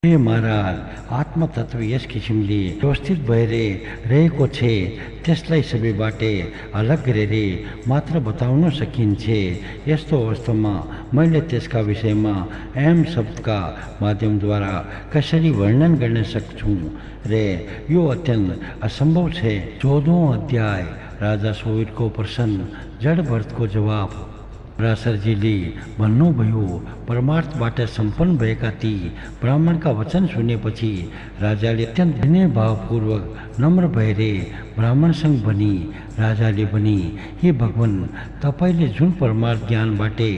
हे महाराज, आत्मतत्व यस किसिमले व्यवस्थित भएर रहेको छे त्यसलाई सबैबाटे अलग गरेर मात्र बताउन सकिन्छे। यस्तो अवस्थामा मैले त्यसका विषयमा एम शब्दका माध्यमद्वारा कसरी वर्णन गर्न सक्छु रे यो अत्यन्त असम्भव छे। 14औं अध्याय राजा सोविरको प्रश्न जड भरतको जवाब। पराशरजीले भन्नुभयो, परमार्थबाट सम्पन्न भएका ती ब्राह्मणका वचन सुनेपछि राजाले अत्यन्त विनय भावपूर्वक नम्र भएर ब्राह्मणसँग भनी, राजाले भनी, हे भगवान, तपाईँले जुन परमार्थ ज्ञानबाटै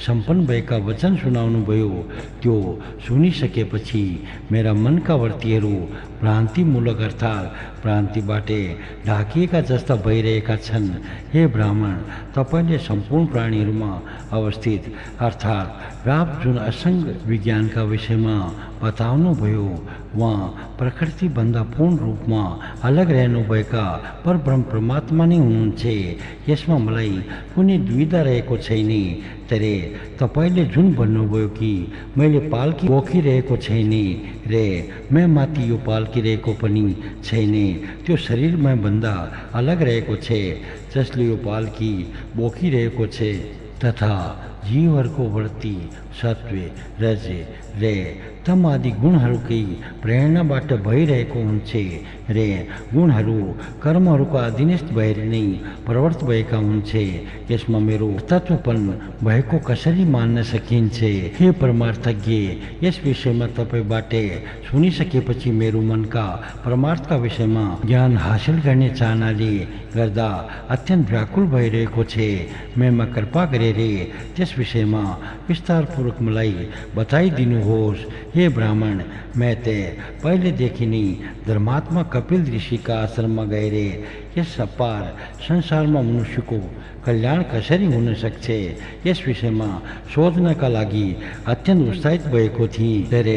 सम्पन्न भएका वचन सुनाउनुभयो त्यो सुनिसकेपछि मेरा मनका वर्तीहरू भ्रान्तिमूलक अर्थात् भ्रान्तिबाटै ढाकिएका जस्ता भइरहेका छन्। हे ब्राह्मण, तपाईँले सम्पूर्ण प्राणीहरूमा अवस्थित अर्थात् व्याप्त जुन असङ्ग विज्ञानका विषयमा बताउनुभयो उहाँ प्रकृतिभन्दा पूर्ण रूपमा अलग रहनुभएका परब्रह्म परमात्मा नै हुनुहुन्छ। यसमा मलाई कुनै दुविधा रहेको छैन। तर तपाईँले जुन भन्नुभयो कि मैले पाल्की बोकिरहेको छैन रे मैं माथि यो पाल्की रहेको पनि छैन, त्यो शरीरमा भन्दा अलग रहेको छ जसले यो पाल्की बोकिरहेको छ तथा जीवहरूको वृत्ति सत्व रज रे तम आदि गुणहरूकै प्रेरणाबाट भइरहेको हुन्छ रे गुणहरू कर्महरूको अधीनस्थ भएर नै प्रवृत्त भएका हुन्छ। यसमा मेरो तत्वपन भएको कसरी मान्न सकिन्छ? हे परमार्थज्ञ, यस विषयमा तपाईँबाट सुनिसकेपछि मेरो मनका परमार्थका विषयमा ज्ञान हासिल गर्ने चाहनाले गर्दा अत्यन्त व्याकुल भइरहेको छ। मैमा कृपा गरेर त्यस विषयमा विस्तारपूर्वक मलाई बताइदिनुहोस्। हे ब्राह्मण, मैं ते पहिलेदेखि नै धर्मात्मा कपिल ऋषिका आश्रममा गएर यस अपार संसारमा मनुष्यको कल्याण कसरी हुन सक्छ यस विषयमा सोध्नका लागि अत्यन्त उत्साहित भएको थिएँ। तर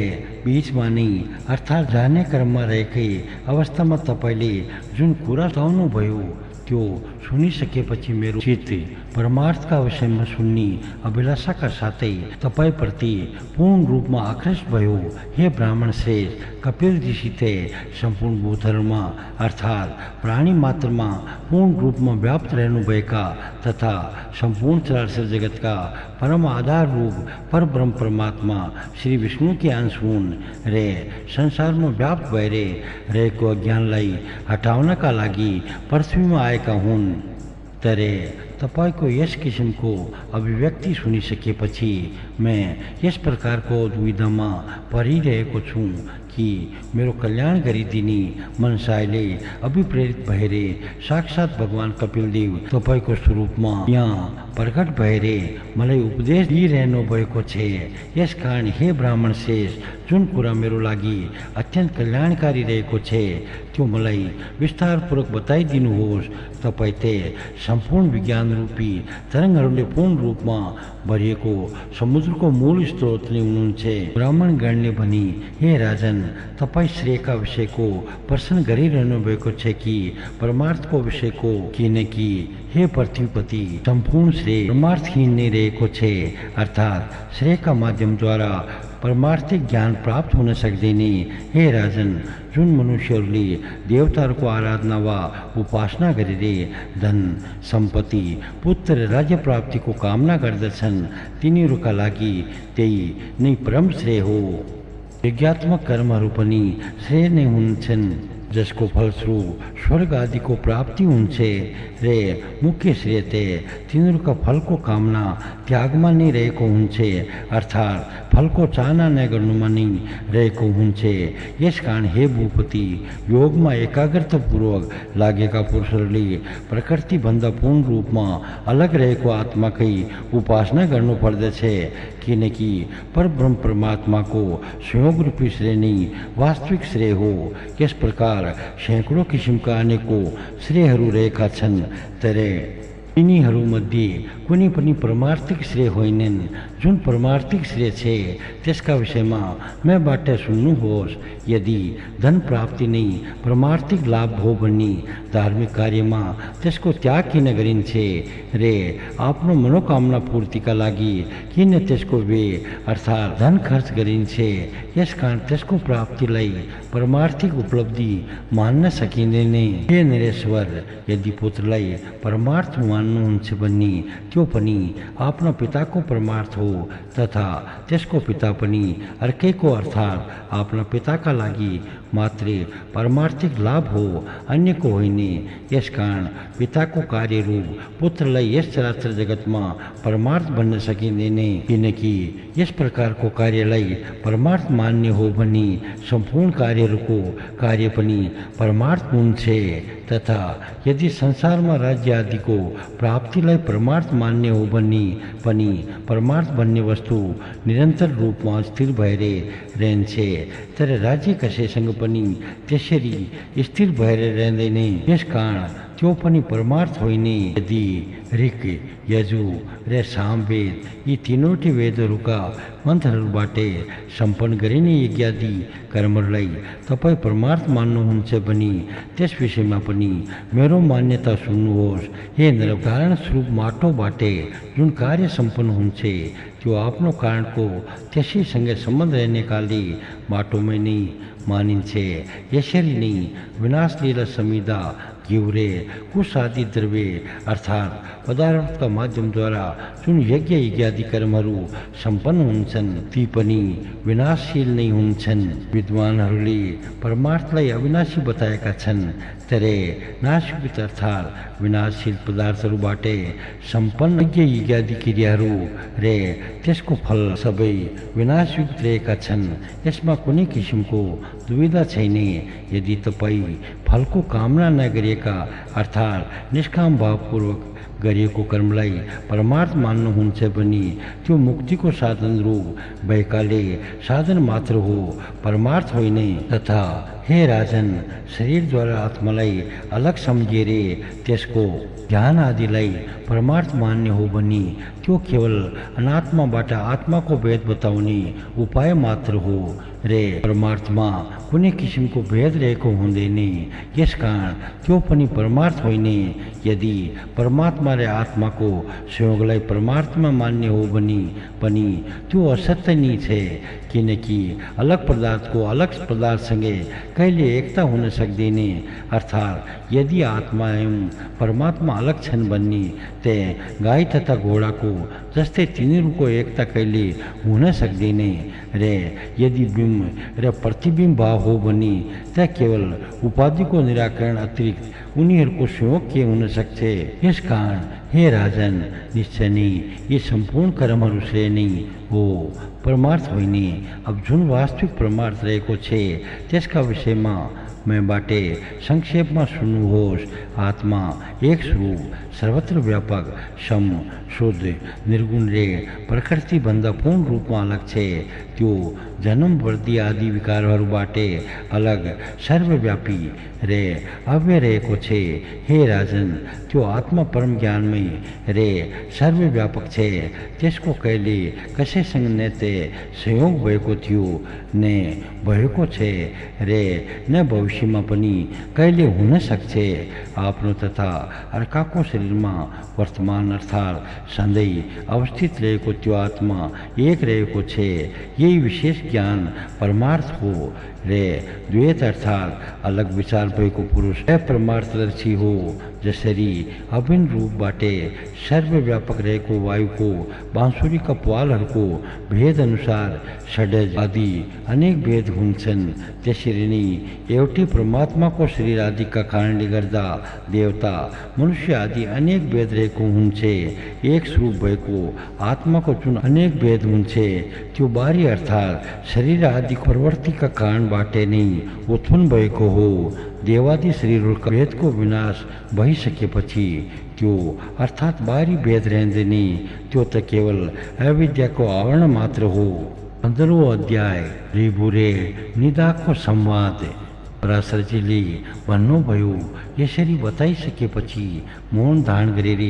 बीचमा नै अर्थात् जाने क्रममा रहेकै अवस्थामा तपाईँले जुन कुरा बताउनुभयो त्यो सुनिसकेपछि मेरो चित्त परमार्थका विषयमा सुन्ने अभिलाषाका साथै तपाईँप्रति पूर्ण रूपमा आकृष्ट भयो। हे ब्राह्मण श्रेष्ठ, कपिल ऋषि ते सम्पूर्ण भूतहरूमा अर्थात् प्राणी मात्रमा पूर्ण रूपमा व्याप्त रहनुभएका तथा सम्पूर्ण चराचर जगतका परम आधार रूप परब्रह्म परमात्मा श्री विष्णुकी अंश हुन् रे संसारमा व्याप्त भएर रहेको अज्ञानलाई हटाउनका लागि पृथ्वीमा आएका हुन्। तर तपाईँको यस किसिमको अभिव्यक्ति सुनिसकेपछि मैं यस प्रकारको दुविधामा परिरहेको छु कि मेरो कल्याण गरिदिने मनसायले अभिप्रेरित भएर साक्षात् भगवान कपिलदेव तपाईँको स्वरूपमा यहाँ प्रकट भएर मलाई उपदेश दिइरहनु भएको छ। यस कारण हे ब्राह्मण श्रेष्ठ, जुन कुरा मेरो लागि अत्यन्त कल्याणकारी रहेको छ त्यो मलाई विस्तारपूर्वक बताइदिनुहोस्। तपाईँ ते सम्पूर्ण विज्ञान रूपी तरङ्गहरूले पूर्ण रूपमा भरिएको समुद्रको मूल स्रोत नै हुनुहुन्छ। ब्राह्मणगणले भनी, हे राजन, तपाईँ श्रेयका विषयको प्रश्न गरिरहनु भएको छ कि परमार्थको विषयको? किनकि हे पृथ्वीपति, सम्पूर्ण श्रेय परमार्थहीन नै रहेको छ अर्थात् श्रेयका माध्यमद्वारा परमार्थिक ज्ञान प्राप्त हुन सक्दैन। हे राजन, जुन मनुष्यहरूले देवताहरूको आराधना वा उपासना गरेर धन सम्पत्ति पुत्र राज्य प्राप्तिको कामना गर्दछन् तिनीहरूका लागि त्यही नै परम श्रेय हो। यज्ञात्मक कर्महरू पनि श्रेय नै हुन्छन् जसको फलस्वरूप स्वर्ग आदिको प्राप्ति हुन्छ रे मुख्य श्रेय ते तिनीहरूका फलको कामना त्यागमा नै रहेको हुन्छ अर्थात् फलको चाहना नगर्नुमा नै रहेको हुन्छ। यस कारण हे भूपति, योगमा एकाग्रतापूर्वक लागेका पुरुषहरूले प्रकृतिभन्दा पूर्ण रूपमा अलग रहेको आत्माकै उपासना गर्नुपर्दछ किनकि परब्रह्म परमात्माको संयोग रूपी श्रेय नै वास्तविक श्रेय हो। यस प्रकार सैकड़ों किसिमका अनेकौं श्रेयहरू रहेका छन्। तर यिनीहरूमध्ये कुनै पनि परमार्थिक श्रेय होइनन्। जुन परमार्थिक श्रेय छे त्यसका विषयमा मैबाट सुन्नुहोस्। यदि धन प्राप्ति नै परमार्थिक लाभ हो भने धार्मिक कार्यमा त्यसको त्याग किन गरिन्छे रे? आफ्नो मनोकामना पूर्तिका लागि किन त्यसको व्यय अर्थात् धन खर्च गरिन्छे? यसकारण त्यसको प्राप्तिलाई परमार्थिक उपलब्धि मान्न सकिँदैन। हे नरेश्वर, यदि पुत्रलाई परमार्थ मान्नुहुन्छ भने त्यो पनि आफ्नो पिताको परमार्थ हो तथा त्यसको पिता पनि अर्कैको अर्थात् आफ्ना पिताका लागि मात्रै परमार्थिक लाभ हो, अन्यको होइन। यसकारण पिताको कार्यरूप पुत्रलाई यस चराचर जगतमा परमार्थ भन्न सकिँदैन, किनकि यस प्रकारको कार्यलाई परमार्थ मान्ने हो भने सम्पूर्ण कार्यहरूको कार्य पनि परमार्थ हुन्छ। तथा यदि संसारमा राज्य आदिको प्राप्तिलाई परमार्थ मान्ने हो भने पनि परमार्थ भन्ने वस्तु निरन्तर रूपमा स्थिर भएर रहन्छ, तर राज्य कसैसँग पनि त्यसरी स्थिर भएर रहँदैन। यसकारण त्यो पनि परमार्थ होइन। यदि ऋक, यजु र सामवेद यी तीनवटै वेदहरूका मन्त्रहरूबाट सम्पन्न गरिने यज्ञादि कर्महरूलाई तपाईँ परमार्थ मान्नुहुन्छ भने त्यस विषयमा पनि मेरो मान्यता सुन्नुहोस्। हे नर, कारण स्वरूप माटोबाट जुन कार्य सम्पन्न हुन्छ त्यो आफ्नो कारणको त्यसैसँग सम्बन्ध रहने कालले माटोमै नै मानिन्छ। यसरी नै विनाश लीला संविदा घिउरे कुश आदि द्रव्य अर्थात् पदार्थका माध्यमद्वारा जुन यज्ञ यज्ञादि कर्महरू सम्पन्न हुन्छन् ती पनि विनाशशील नै हुन्छन्। विद्वानहरूले परमार्थलाई अविनाशी बताएका छन्, तर नाशयुक्त अर्थात् विनाशशील पदार्थहरूबाट सम्पन्न यज्ञ यज्ञादि क्रियाहरू र त्यसको फल सबै विनाशयुक्त रहेका छन्। यसमा कुनै किसिमको दुविधा छैन। यदि तपाईँ फलको कामना नगरिएका अर्थात् निष्काम भावपूर्वक गरिएको कर्मलाई परमार्थ मान्नुहुन्छ भने त्यो मुक्तिको साधन रूप भएकाले साधन मात्र हो, परमार्थ होइन। तथा हे राजन, शरीरद्वारा आत्मालाई अलग सम्झेर त्यसको ज्ञान आदिलाई परमार्थ मान्ने हो भने त्यो केवल अनात्माबाट आत्माको भेद बताउने उपाय मात्र हो रे परमार्थमा कुनै किसिमको भेद रहेको हुँदैन। यसकारण त्यो पनि परमार्थ होइन। यदि परमात्मा र आत्माको संयोगलाई परमार्थमा मान्ने हो भने पनि त्यो असत्य नै छ, किनकि अलग पदार्थको अलग पदार्थसँगै कहिले एकता हुन सक्दैन। अर्थात् यदि आत्मा एवं परमात्मा अलग छन् भने ते गाई तथा घोडाको जस्तै तिनीहरूको एकता कहिले हुन सक्दैन। र यदि बिम्ब र प्रतिबिम्ब भाव हो भने त्यहाँ केवल उपाधिको निराकरण अतिरिक्त उनीहरूको संयोग के हुन सक्छ? यसकारण हे राजन, निश्चय नै यी सम्पूर्ण कर्महरू श्रेय नै हो, परमार्थ होइन। अब जुन वास्तविक परमार्थ रहेको छ त्यसका विषयमा मैबाट संक्षेपमा सुन्नुहोस्। आत्मा एक स्वरूप, सर्वत्र व्यापक, सम, शुद्ध, निर्गुण रे प्रकृतिभन्दा पूर्ण रूपमा अलग छ। त्यो जन्म, वृद्धि आदि विकारहरूबाट अलग, सर्वव्यापी रे अव्यय रहेको छ। हे राजन, त्यो आत्मा परम ज्ञानमय रे सर्वव्यापक छ। त्यसको कहिले कसैसँग न त संयोग भएको थियो न भएको छ रे न भविष्यमा पनि कहिले हुन सक्छ। आफ्नो तथा अर्काको शरीरमा वर्तमान अर्थात् सधैँ अवस्थित रहेको त्यो आत्मा एक रहेको छ। यही विशेष ज्ञान परमार्थ हो रे द्वैत अर्थात् अलग विचार भएको पुरुष परमार्थदर्शी हो। जसरी अभिन्न रूपबाट सर्वव्यापक रहेको वायुको बाँसुरीका पालहरूको भेद अनुसार षड्ज आदि अनेक भेद हुन्छन्, त्यसरी नै एउटै परमात्माको शरीर आदिका कारणले गर्दा देवता, मनुष्य आदि अनेक भेद रहेको हुन्छ। एक स्वरूप भएको आत्माको जुन अनेक भेद हुन्छ त्यो बाह्य अर्थात् शरीर आदि प्रवृत्तिका कारणबाट नै उत्पन्न भएको हो। देवादि शरीरहरूका भेदको विनाश भइसकेपछि त्यो अर्थात् बाह्य भेद रहँदैन, त्यो त केवल अविद्याको आवरण मात्र हो। 15औं अध्याय ऋभु रे निदाको संवाद। पराशरजीले भन्नुभयो, यसरी बताइसकेपछि मौन धारण गरेर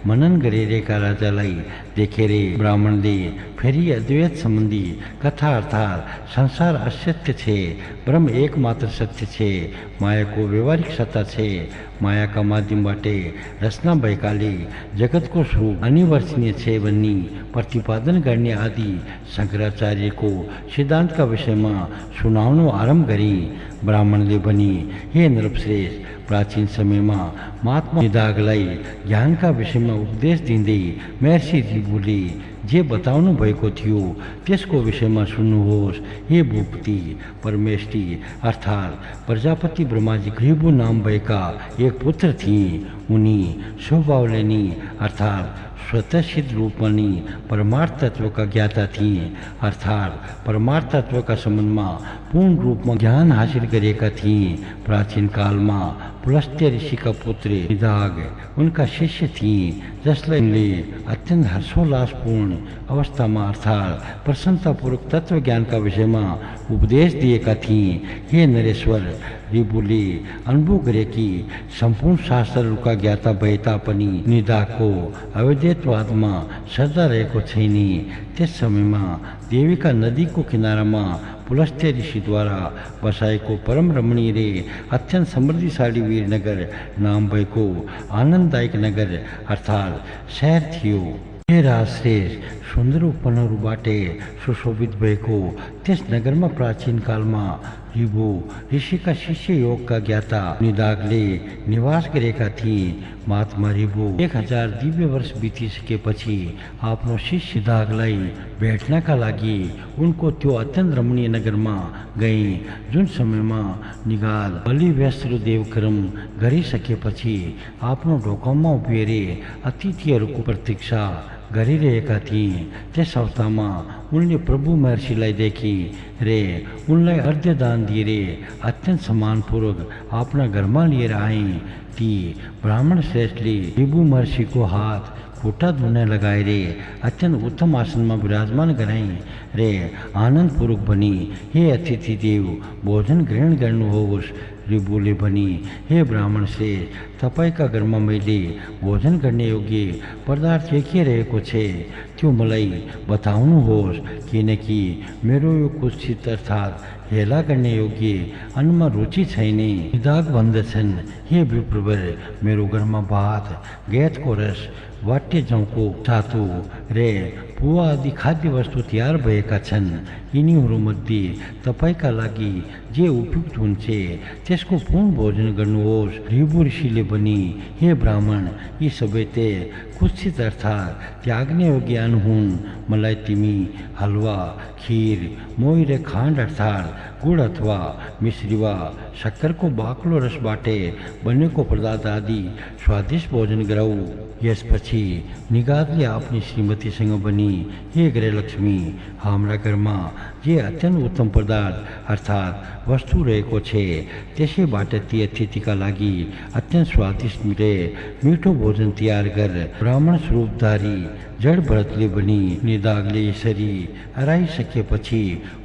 मनन गरेका राजालाई देखेर ब्राह्मणले फेरि अद्वैत सम्बन्धी कथा अर्थात् संसार असत्य छे, ब्रह्म एकमात्र सत्य छे, मायाको व्यवहारिक सत्ता छे, मायाका माध्यमबाट रचना भएकाले जगतको स्वरूप अनिवर्चनीय छे भन्ने प्रतिपादन गर्ने आदि शङ्कराचार्यको सिद्धान्तका विषयमा सुनाउनु आरम्भ गरे। ब्राह्मणले भने, हे नृपश्रेष्ठ, प्राचीन समयमा महात्मा निदाघलाई ज्ञानका विषयमा उपदेश दिँदै महर्षि ऋभुले जे बताउनु भएको थियो त्यसको विषयमा सुन्नुहोस्। हे भूपति परमेष्टि अर्थात् प्रजापति ब्रह्माजी ऋभु नाम भएका एक पुत्र थिए। उनी स्वभावले नि अर्थात् स्वतः सिद्ध रूपमा नि परमार्थ तत्वका ज्ञाता थिए, अर्थात् परमार्थ तत्वका सम्बन्धमा पूर्ण रूपमा ज्ञान हासिल गरेका थिए। प्राचीन कालमा पुलस्त्य ऋषिका पुत्र निदाघ उनका शिष्य थिए, जसलाई उनले अत्यन्त हर्षोल्लासपूर्ण अवस्थामा अर्थात् प्रसन्नतापूर्वक तत्व ज्ञानका विषयमा उपदेश दिएका थिए। हे नरेश्वर, ऋभुले अनुभव गरे कि सम्पूर्ण शास्त्रहरूका ज्ञाता भए तापनि निदाघको अवैधवादमा श्रद्धा रहेको छैन। त्यस समयमा देविका नदीको किनारामा पुलस्त्य ऋषिद्वारा बसाएको परम रमणीय र अत्यन्त समृद्धिशाली वीरनगर नाम भएको आनन्ददायक नगर अर्थात् शहर थियो। हे राजश्रेष्ठ, सुन्दर उपवनहरूबाट सुशोभित भएको त्यस नगरमा प्राचीन कालमा ऋभु ऋषिका शिष्य योगका ज्ञाता निदाघले निवास गरेका थिए। महात्मा ऋभु 1000 दिव्य वर्ष बितिसकेपछि आफ्नो शिष्य निदाघलाई भेट्नका लागि उनको त्यो अत्यन्त रमणीय नगरमा गए। जुन समयमा निदाघ बलि व्यस्त्र देवकर्म गरिसकेपछि आफ्नो ढोकामा उभिएर अतिथिहरूको प्रतीक्षा गरिरहेका थिए। त्यस अवस्थामा उनले प्रभु महर्षिलाई देखे रे उनलाई अर्घ्यदान दिएर अत्यन्त सम्मानपूर्वक आफ्ना घरमा लिएर आए। ती ब्राह्मण श्रेष्ठले ऋभु महर्षिको हात खुट्टा धुन लगाएर अत्यन्त उत्तम आसनमा विराजमान गराए रे आनन्दपूर्वक भने, हे अतिथि देव, भोजन ग्रहण गर्नुहोस्। ऋभुले भने, हे ब्राह्मण श्रेष्ठ, तपाईँका घरमा मैले भोजन गर्ने योग्य पदार्थ के रहेको छे त्यो मलाई बताउनुहोस्, किनकि मेरो यो कुत्सित अर्थात् हेला गर्ने योग्य अन्नमा रुचि छैन। निदाघ भन्दछन्, हे विप्रवर, मेरो घरमा भात, गेतको रस, वाट्य जौको सातु रे पुवा आदि खाद्य वस्तु तयार भएका छन्। यिनीहरूमध्ये तपाईँका लागि जे उपयुक्त हुन्छ त्यसको पूर्ण भोजन गर्नुहोस्। ऋभु ऋषिले भने, हे ब्राह्मण, यी सबै ते कुत्सित अर्थात् त्याग्ने योग्य अन्न हुन्। मलाई तिमी हलवा, खीर, मोही र खाण्ड अर्थात् गुड अथवा मिश्री वा शक्करको बाक्लो रसबाट बनेको पदार्थ आदि स्वादिष्ट भोजन गराऊ। यसपछि निदाघले आफ्नी श्रीमतीसँग भनी, हे गृहलक्ष्मी, हाम्रा घरमा जे अत्यन्त उत्तम पदार्थ अर्थात् वस्तु रहेको छे त्यसैबाट ती अतिथिका लागि अत्यन्त स्वादिष्ट मिठो भोजन तयार गर। ब्राह्मण स्वरूपधारी जड भरतले भनी। निदाघले यसरी हराइसकेपछि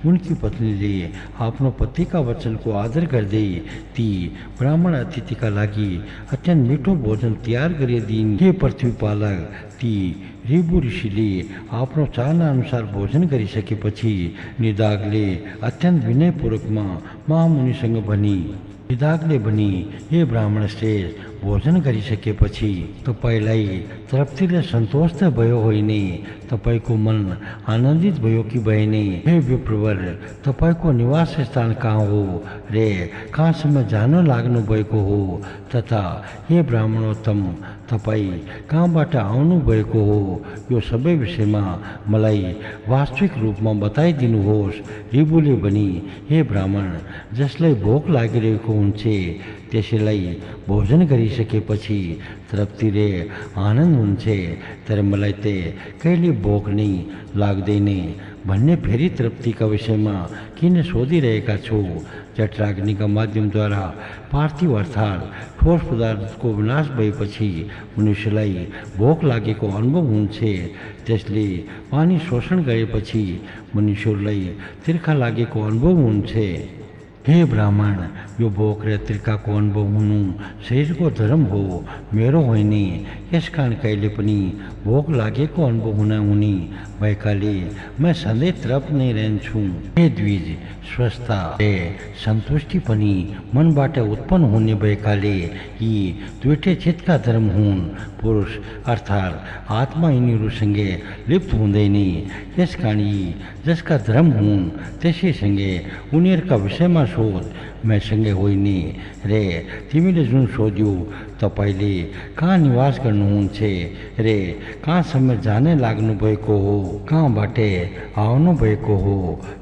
उनकी पत्नीले आफ्नो पतिका वचनको आदर गर्दै ती ब्राह्मण अतिथिका लागि अत्यन्त मिठो भोजन तयार गरिदिन्। हे पृथ्वीपालक, ती ऋभु ऋषिले आफ्नो चाहना अनुसार भोजन गरिसकेपछि निदाघले अत्यन्त विनयपूर्वकमा महामुनिसँग भनी। निदाघले भनी, हे ब्राह्मण श्रेष्ठ, भोजन गरिसकेपछि तपाईँलाई तृप्ति र सन्तोष त भयो होइन, तपाईँको मन आनन्दित भयो कि भएन? हे विप्रवर, तपाईँको निवास स्थान कहाँ हो रे कहाँसम्म जान लाग्नु भएको हो? तथा हे ब्राह्मणोत्तम, तपाईँ कहाँबाट आउनु भएको हो? यो सबै विषयमा मलाई वास्तविक रूपमा बताइदिनुहोस्। ऋभुले भनी, हे ब्राह्मण, जसलाई भोक लागिरहेको हुन्छ त्यसैलाई भोजन गरिसकेपछि तृप्ति र आनन्द हुन्छ, तर मलाई त कहिले भोक नै लाग्दैन भन्ने फेरि तृप्तिका विषयमा किन सोधिरहेका छु? जठराग्निका माध्यमद्वारा पार्थिव अर्थात् ठोस पदार्थको विनाश भएपछि मनुष्यलाई भोक लागेको अनुभव हुन्छ। त्यसले पानी शोषण गरेपछि मनुष्यलाई तिर्खा लागेको अनुभव हुन्छ। हे ब्राह्मण, यो भोग र त्रिकाको अनुभव हुनु शरीरको धर्म हो, मेरो होइन। यस कारण कहिले पनि भोग लागेको अनुभव हुने भएकाले म सधैँ तृप्त नै रहन्छु। हे द्विज, स्वस्थता र सन्तुष्टि पनि मनबाट उत्पन्न हुने भएकाले यी दुईटै चित्तका धर्म हुन्। पुरुष अर्थात् आत्मा यिनीहरूसँगै लिप्त हुँदैन। यस कारण यी जसका धर्म हुन् त्यसैसँगै उनीहरूका विषयमा सोध, मैसँगै होइन। रे तिमीले जुन सोध्यौ, तपाईँले कहाँ निवास गर्नुहुन्छ रे कहाँसम्म जाने लाग्नु भएको हो, कहाँबाट आउनु भएको हो,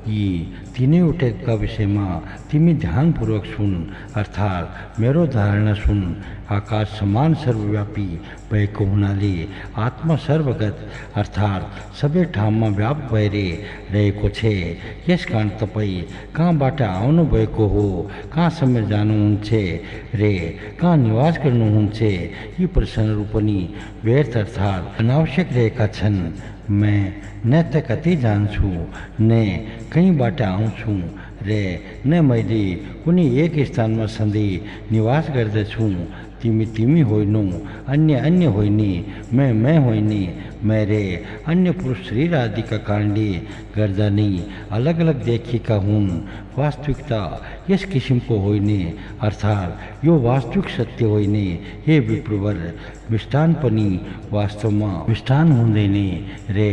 यी तीनैवटाका विषयमा तिमी ध्यानपूर्वक सुन, अर्थात् मेरो धारणा सुन। आकाश समान सर्वव्यापी भएको हुनाले आत्मा सर्वगत अर्थात् सबै ठाउँमा व्याप्त भएर रहेको छ। यस कारण तपाईँ कहाँबाट आउनु भएको हो, कहाँसम्म जानुहुन्छ रे कहाँ निवास गर्नुहुन्छ, यी प्रश्नहरू पनि व्यर्थ अर्थात् अनावश्यक रहेका छन्। मैं न त कतै जान्छु, न कहीँबाट आउँछु रे न मैले कुनै एक स्थानमा सधैँ निवास गर्दछु। तिमी होइनौ, अन्य होइन, मैं होइन। मेरे अन्य पुरुष शरीर आदिका कारणले गर्दा नै अलग अलग देखिएका हुन्। वास्तविकता यस किसिमको होइन, अर्थात् यो वास्तविक सत्य होइन। हे विप्रवर, मिष्टान पनि वास्तवमा मिष्टान हुँदैन रे।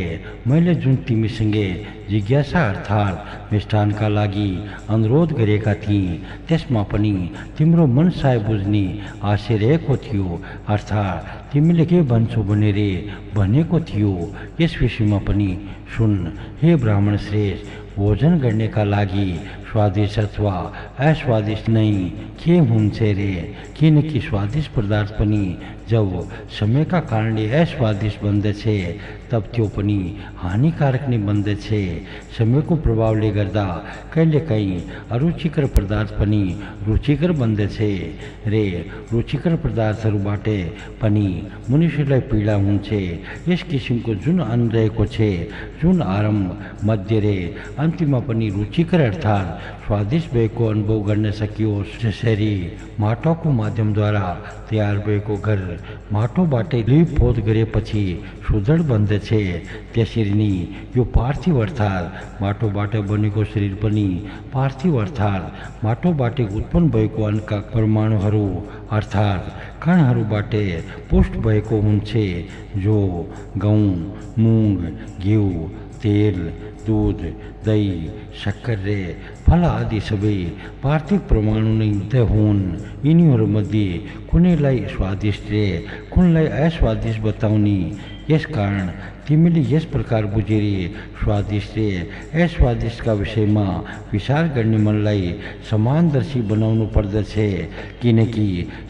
मैले जुन तिमीसँगै जिज्ञासा अर्थात् मिष्टानका लागि अनुरोध गरेका थिएँ त्यसमा पनि तिम्रो मन साय बुझ्ने आशय रहेको थियो, अर्थात् तिमीले के भन्छौ भनेर भनेको थियो। यस विषयमा पनि सुन। हे ब्राह्मण श्रेष्ठ, भोजन गर्नेका लागि स्वादिष्ट अथवा अस्वादिष्ट नै के हुन्छ रे? किनकि स्वादिष्ट पदार्थ पनि जब समयका कारणले अस्वादिष्ट बन्दछ तब त्यो पनि हानिकारक नै बन्दछ। समयको प्रभावले गर्दा कहिलेकाहीँ अरुचिकर पदार्थ पनि रुचिकर बन्दछ रे। रुचिकर पदार्थहरूबाट पनि मनुष्यलाई पीडा हुन्छ। यस किसिमको जुन अन्न रहेको छ, जुन आरम्भ, मध्य रे अन्तिममा पनि रुचिकर अर्थात् स्वादिष्ट भएको अनुभव गर्न सकियोस्। जसरी माटोको माध्यमद्वारा तयार भएको घर माटोबाट लिपपोत गरेपछि सुदृढ बन्दछ, त्यसरी नै यो पार्थिव अर्थात् माटोबाट बनेको शरीर पनि पार्थिव अर्थात् माटोबाट उत्पन्न भएको अन्नका परमाणुहरू अर्थात् कणहरूबाट पुष्ट भएको हुन्छ, जो गहुँ, मुङ, घिउ, तेल, दूध, दही, शक्कर रे फल आदि सबै पार्थिव परमाणु नै त हुन्। यिनीहरूमध्ये कुनैलाई स्वादिष्ट रे कुनैलाई अस्वादिष्ट बताउने। यस कारण तिमीले यस प्रकार बुझेर स्वादिष्ट रे अस्वादिष्टका विषयमा विचार गर्ने मनलाई समानदर्शी बनाउनु पर्दछ। किनकि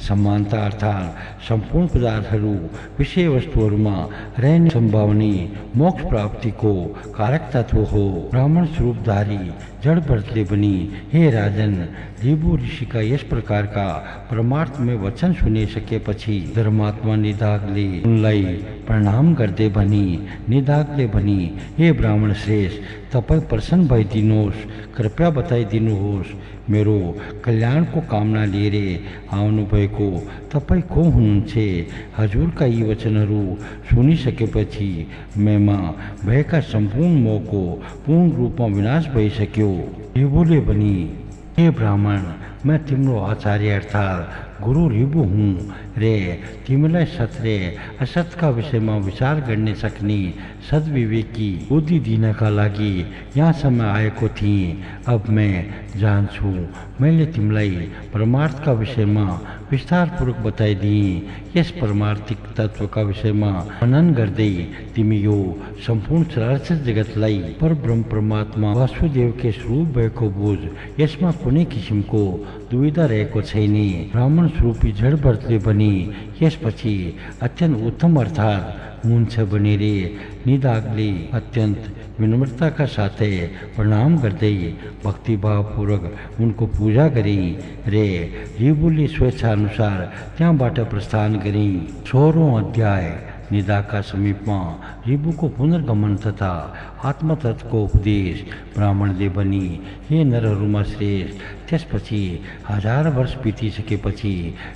समानता अर्थात् सम्पूर्ण पदार्थहरू विषयवस्तुहरूमा रहने सम्भावना मोक्ष प्राप्तिको कारक तत्व हो। ब्राह्मण स्वरूपधारी जड़ व्रतले पनि हे राजन, रिबु ऋषिका यस प्रकारका परमार्थ में वचन सुनिसकेपछि धर्मात्मा निदागले उनलाई प्रणाम गर्दै भनी, निदागले भनी, हे ब्राह्मण श्रेष्ठ, तपाईँ प्रसन्न भइदिनुहोस्, कृपया बताइदिनुहोस्, मेरो कल्याणको कामना लिएर आउनुभएको तपाईँ को हुनुहुन्छ? हजुरका यी वचनहरू सुनिसकेपछि मेमा भएका सम्पूर्ण मोहको पूर्ण रूपमा विनाश भइसक्यो। रिबुले पनि, हे ब्राह्मण, मैं तिम्रो आचार्य अर्थात् गुरु रिबु हुँ रे। तिमीलाई सत रे असतका विषयमा विचार गर्न सक्ने सद्विवेकी बुद्धि दिनका लागि यहाँसम्म आएको थिएँ। अब मैं जान्छु। मैले तिमीलाई परमार्थका विषयमा विस्तारपूर्वक बताइदिएँ। यस परमार्थिक तत्वका विषयमा मनन गर्दै तिमी यो सम्पूर्ण चराचर जगतलाई परब्रह्म परमात्मा वासुदेवकै स्वरूप भएको बुझ। यसमा कुनै किसिमको दुविधा रहेको छैन। ब्राह्मण स्वरूपी जड़ व्रतले पनि यसपछि अत्यन्त उत्तम अर्थात् हुन्छ भनेर निदागले अत्यन्त विनम्रताका साथै प्रणाम गर्दै भक्तिभावपूर्वक उनको पूजा गरे रे। रिबुले स्वेच्छा अनुसार त्यहाँबाट प्रस्थान गरे। 16औं अध्याय। निदाका समीपमा रिबुको पुनर्गमन तथा आत्मतत्वको उपदेश। ब्राह्मणले पनि, हे नरहरूमा श्रेष्ठ, त्यसपछि 1000 वर्ष बितिसकेपछि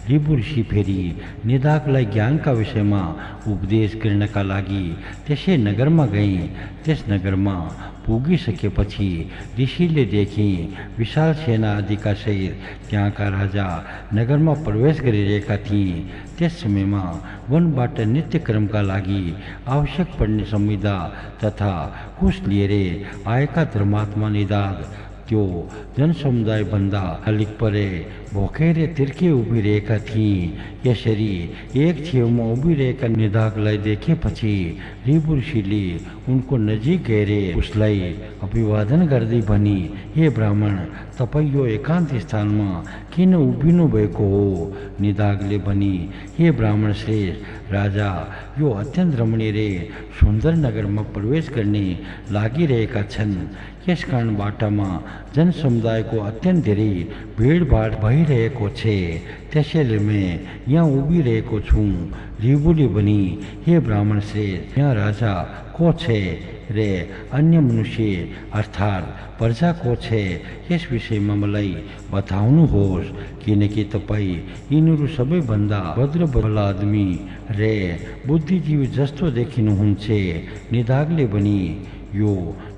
रिबु ऋषि फेरि निदाघलाई ज्ञानका विषयमा उपदेश गर्नका लागि त्यसै नगरमा गए। त्यस नगरमा पुगिसकेपछि ऋषिले देखे विशाल सेना आदिका सहित त्यहाँका राजा नगरमा प्रवेश गरिरहेका थिए। त्यस समयमा वनबाट नित्यक्रमका लागि आवश्यक पर्ने संविदा तथा कुश लिएर आएका धर्मात्मा निदाघ त्यो जनसमुदायभन्दा अलिक परे भोकेर तिर्के उभिरहेका थिए। यसरी एक छेउमा उभिरहेका निदाघलाई देखेपछि रिबु ऋषिले उनको नजिक गएर उसलाई अभिवादन गर्दै भनी, हे ब्राह्मण, तपाईँ यो एकान्त स्थानमा किन उभिनु भएको हो? निदाघले भनी, हे ब्राह्मण श्रेष्ठ राजा, यो अत्यन्त रमणीय र सुन्दर नगरमा प्रवेश गर्ने लागिरहेका छन्। यसकारण बाटामा जनसमुदायको अत्यन्त धेरै भिडभाड भइरहेको छ। त्यसैले म यहाँ उभिरहेको छु। रिबुले भनी, हे ब्राह्मण श्रेष्ठ, यहाँ राजा को छ र अन्य मनुष्य अर्थात् प्रजा को छ? यस विषयमा मलाई बताउनुहोस्, किनकि तपाईँ यिनीहरू सबैभन्दा भद्र आदमी र बुद्धिजीवी जस्तो देखिनुहुन्छ। निदाघले भनी, यो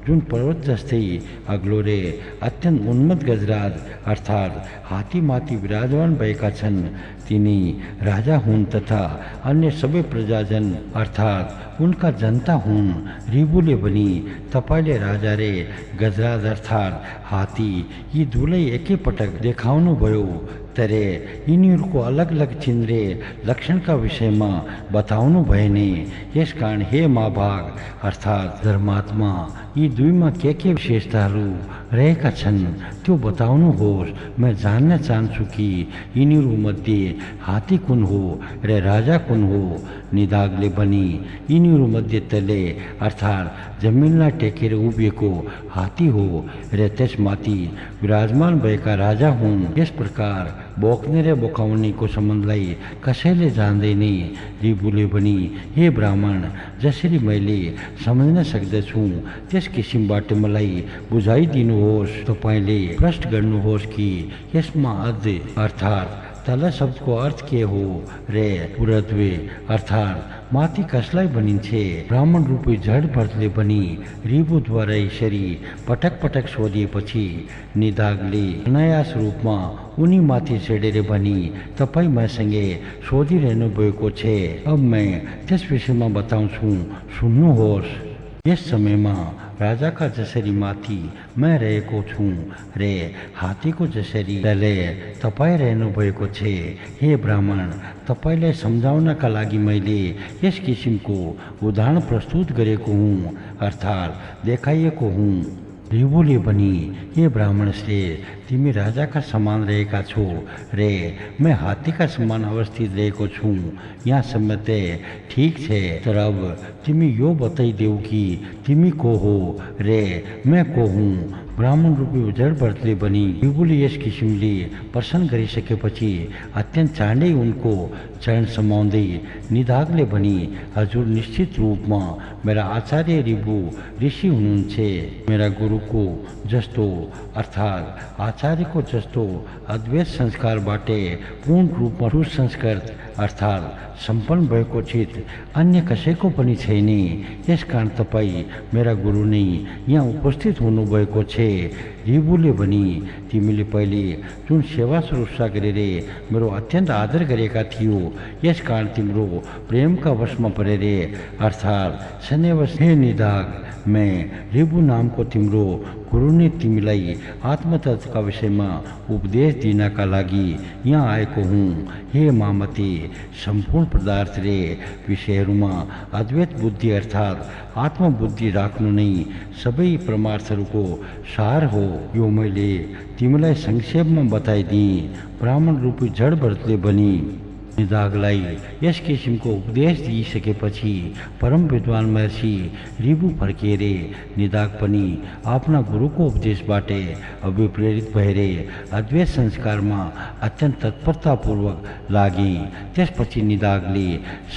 जुन पर्वत जस्तै अग्लो रे अत्यन्त उन्मत्त गजराज अर्थात् हात्तीमाथि विराजमान भएका छन्, तिनी राजा हुन् तथा अन्य सबै प्रजाजन अर्थात् उनका जनता हुन्। रिबुले भनी, तपाईँले राजा रे गजराज अर्थात् हात्ती यी दुवै एकैपटक देखाउनुभयो, तर यिनीहरूको अलग अलग चिन्ह र लक्षणका विषयमा बताउनु भएन। यसकारण हे महाभाग अर्थात् धर्मात्मा, यी दुईमा के विशेषताहरू रहेका छन् त्यो बताउनुहोस्। म जान्न चाहन्छु कि यिनीहरू मध्ये हात्ती कुन हो र राजा कुन हो? निदाघले भनी, यिनीहरू मध्ये तले अर्थात् जमिनलाई टेकेर उभिएको हात्ती हो र त्यसमाथि विराजमान भएका राजा हुन्। यस प्रकार बोक्ने र बोकाउनेको सम्बन्धलाई कसैले जान्दैन। रिबुले भनी, हे ब्राह्मण, जसरी मैले सम्झन सक्दछु त्यस किसिमबाट मलाई बुझाइदिनुहोस्। तपाईँले प्रश्न गर्नुहोस् कि यसमा अध अर्थात् तल शब्दको अर्थ के हो र ऊर्ध्वे अर्थात् माथि कसलाई भनिन्छ? ब्राह्मण रूपी जड भरतले भनी, रिबुद्वारा यसरी पटक पटक सोधिएपछि निदाघले अनायास रूपमा उनी माथि चढेर भनी, तपाईँ मसँगै सोधिरहनु भएको छ, अब म त्यस विषयमा बताउँछु, सुन्नुहोस्। यस समयमा राजाका जसरी माथि म रहेको छु र हात्तीको जसरी तले तपाईँ रहनु भएको छ, हे ब्राह्मण, तपाईँलाई सम्झाउनका लागि मैले यस किसिमको उदाहरण प्रस्तुत गरेको हुँ अर्थात् देखाइएको हुँ। रिबुले भनी, हे ब्राह्मण श्रेष्ठ, तिमी राजाका समान रहेका छौ र म हात्तीका समान अवस्थित रहेको छु। यहाँसम्म त ठिक छ, तर अब तिमी यो बताइदेऊ कि तिमी को हो र म को हुँ? ब्राह्मण रूपी जड भरतले भनी, रिबुले यस किसिमले प्रश्न गरिसकेपछि अत्यन्त चाँडै उनको चरण समाउँदै निदाघले भनी, हजुर निश्चित रूपमा मेरा आचार्य रिबु ऋषि हुनुहुन्छ। मेरा गुरुको जस्तो अर्थात् आचार्यको जस्तो अद्वैत संस्कारबाट पूर्ण रूपमा सुसंस्कृत अर्थात् सम्पन्न भएको चित अन्य कसैको पनि छैन। यसकारण तपाईँ मेरा गुरु नै यहाँ उपस्थित हुनुभएको छ। रिबुले भनी, तिमीले पहिले जुन सेवा सुरक्षा गरेर मेरो अत्यन्त आदर गरेका थियो, यसकारण तिम्रो प्रेमका वशमा परेर अर्थात् सन्यावश हे निदाघ, म रिबु नामको तिम्रो गुरु ने तिमीलाई आत्मतत्वका विषयमा उपदेश दिनका लागि यहाँ आएको हुँ। हे मामती, सम्पूर्ण पदार्थ र विषयहरूमा अद्वैत बुद्धि अर्थात् आत्मबुद्धि राख्नु नै सबै परमार्थहरूको सार हो। यो मैले तिमीलाई संक्षेपमा बताइदिएँ। ब्राह्मण रूपी जड भरतले भनी, નિદાગલાઈ यस किसिमको उपदेश दिइसकेपछि परम विद्वान महर्षि रिबु फर्किएर निदाग पनि आफ्ना गुरुको उपदेशबाट अभिप्रेरित भएर अद्वैत संस्कारमा अत्यन्त तत्परतापूर्वक लागे। त्यसपछि निदागले